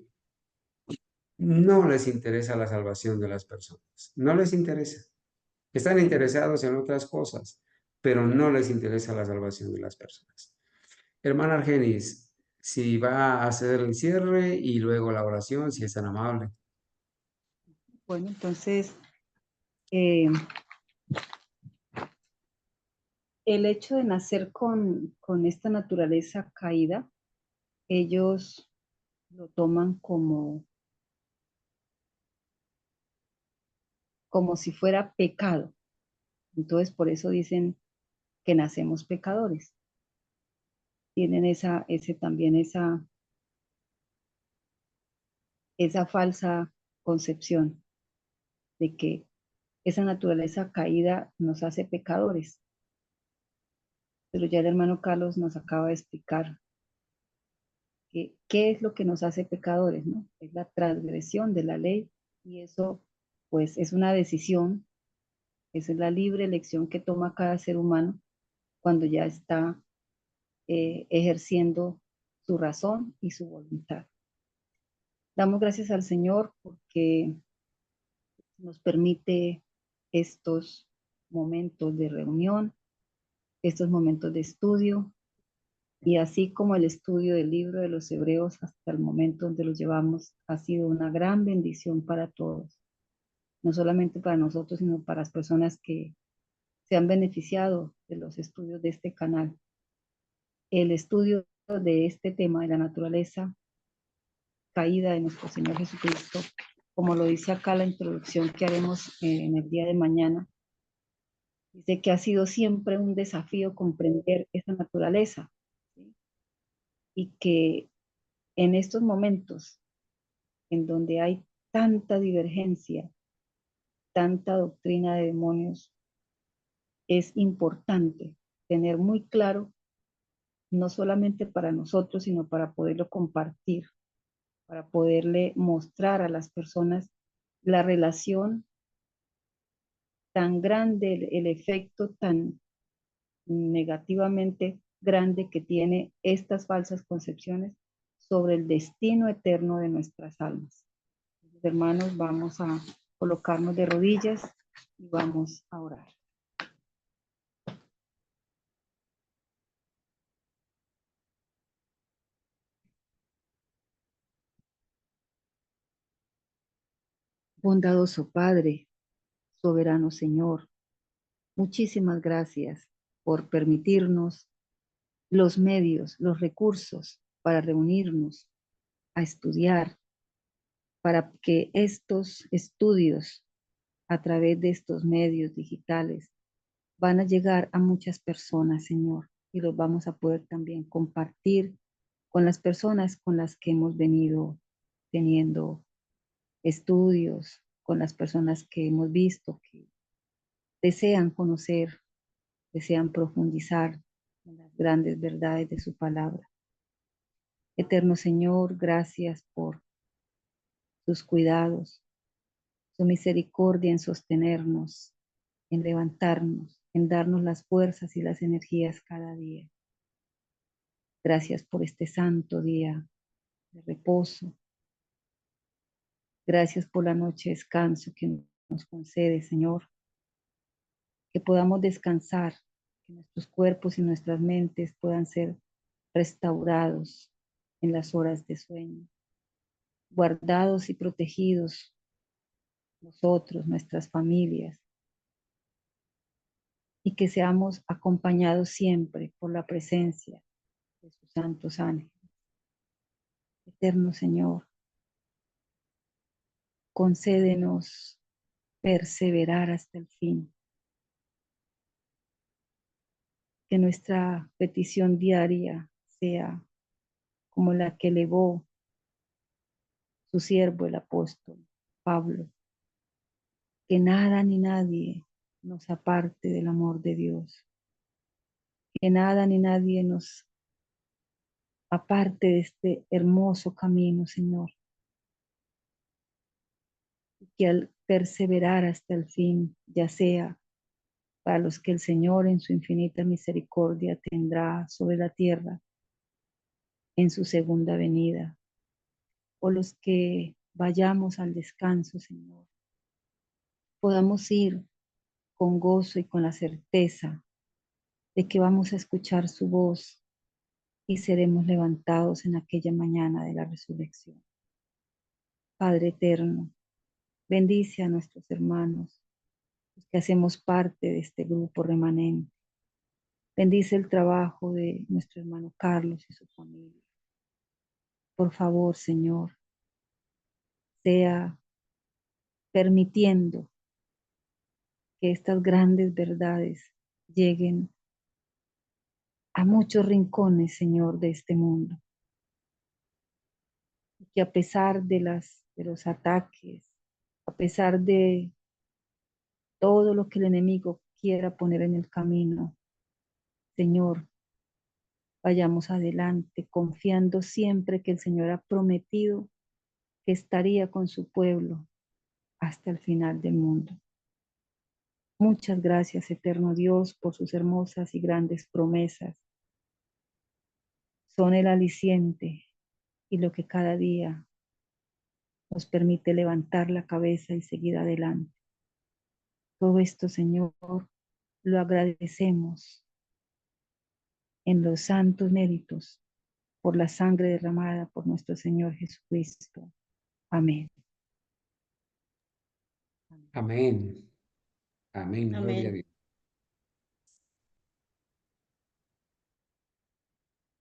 Speaker 3: no les interesa la salvación de las personas, no les interesa. Están interesados en otras cosas, pero no les interesa la salvación de las personas. Hermana Argenis, si va a hacer el cierre y luego la oración, si es tan amable.
Speaker 1: Bueno, entonces, eh, el hecho de nacer con esta naturaleza caída, ellos lo toman como si fuera pecado. Entonces, por eso dicen que nacemos pecadores. Tienen también esa falsa concepción de que esa naturaleza caída nos hace pecadores. Pero ya el hermano Carlos nos acaba de explicar qué es lo que nos hace pecadores, ¿no? Es la transgresión de la ley y eso pues es una decisión, esa es la libre elección que toma cada ser humano cuando ya está ejerciendo su razón y su voluntad. Damos gracias al Señor porque nos permite estos momentos de reunión, estos momentos de estudio, y así como el estudio del libro de los Hebreos hasta el momento donde lo llevamos ha sido una gran bendición para todos, no solamente para nosotros, sino para las personas que se han beneficiado de los estudios de este canal. El estudio de este tema de la naturaleza caída de nuestro Señor Jesucristo, como lo dice acá la introducción que haremos en el día de mañana, dice que ha sido siempre un desafío comprender esa naturaleza, ¿sí? Y que en estos momentos en donde hay tanta divergencia, tanta doctrina de demonios, es importante tener muy claro, no solamente para nosotros, sino para poderlo compartir, para poderle mostrar a las personas la relación tan grande, el efecto tan negativamente grande que tiene estas falsas concepciones sobre el destino eterno de nuestras almas. Hermanos, vamos a colocarnos de rodillas y vamos a orar. Bondadoso Padre, soberano Señor, muchísimas gracias por permitirnos los medios, los recursos para reunirnos, a estudiar, para que estos estudios a través de estos medios digitales van a llegar a muchas personas, Señor, y los vamos a poder también compartir con las personas con las que hemos venido teniendo estudios, con las personas que hemos visto que desean conocer, desean profundizar en las grandes verdades de su palabra. Eterno Señor, gracias por tus cuidados, su misericordia en sostenernos, en levantarnos, en darnos las fuerzas y las energías cada día. Gracias por este santo día de reposo. Gracias por la noche de descanso que nos concede, Señor. Que podamos descansar, que nuestros cuerpos y nuestras mentes puedan ser restaurados en las horas de sueño, guardados y protegidos nosotros, nuestras familias, y que seamos acompañados siempre por la presencia de sus santos ángeles. Eterno Señor, concédenos perseverar hasta el fin, que nuestra petición diaria sea como la que elevó su siervo el apóstol Pablo, que nada ni nadie nos aparte del amor de Dios, que nada ni nadie nos aparte de este hermoso camino, Señor, y que al perseverar hasta el fin, ya sea para los que el Señor en su infinita misericordia tendrá sobre la tierra en su segunda venida, o los que vayamos al descanso, Señor, podamos ir con gozo y con la certeza de que vamos a escuchar su voz y seremos levantados en aquella mañana de la resurrección. Padre eterno, bendice a nuestros hermanos, los que hacemos parte de este grupo remanente. Bendice el trabajo de nuestro hermano Carlos y su familia. Por favor, Señor, sea permitiendo que estas grandes verdades lleguen a muchos rincones, Señor, de este mundo. Y que a pesar de los ataques, a pesar de todo lo que el enemigo quiera poner en el camino, Señor, vayamos adelante, confiando siempre que el Señor ha prometido que estaría con su pueblo hasta el final del mundo. Muchas gracias, eterno Dios, por sus hermosas y grandes promesas. Son el aliciente y lo que cada día nos permite levantar la cabeza y seguir adelante. Todo esto, Señor, lo agradecemos en los santos méritos por la sangre derramada por nuestro Señor Jesucristo. Amén.
Speaker 3: Amén. Amén. Gloria a
Speaker 2: Amén.
Speaker 3: Dios.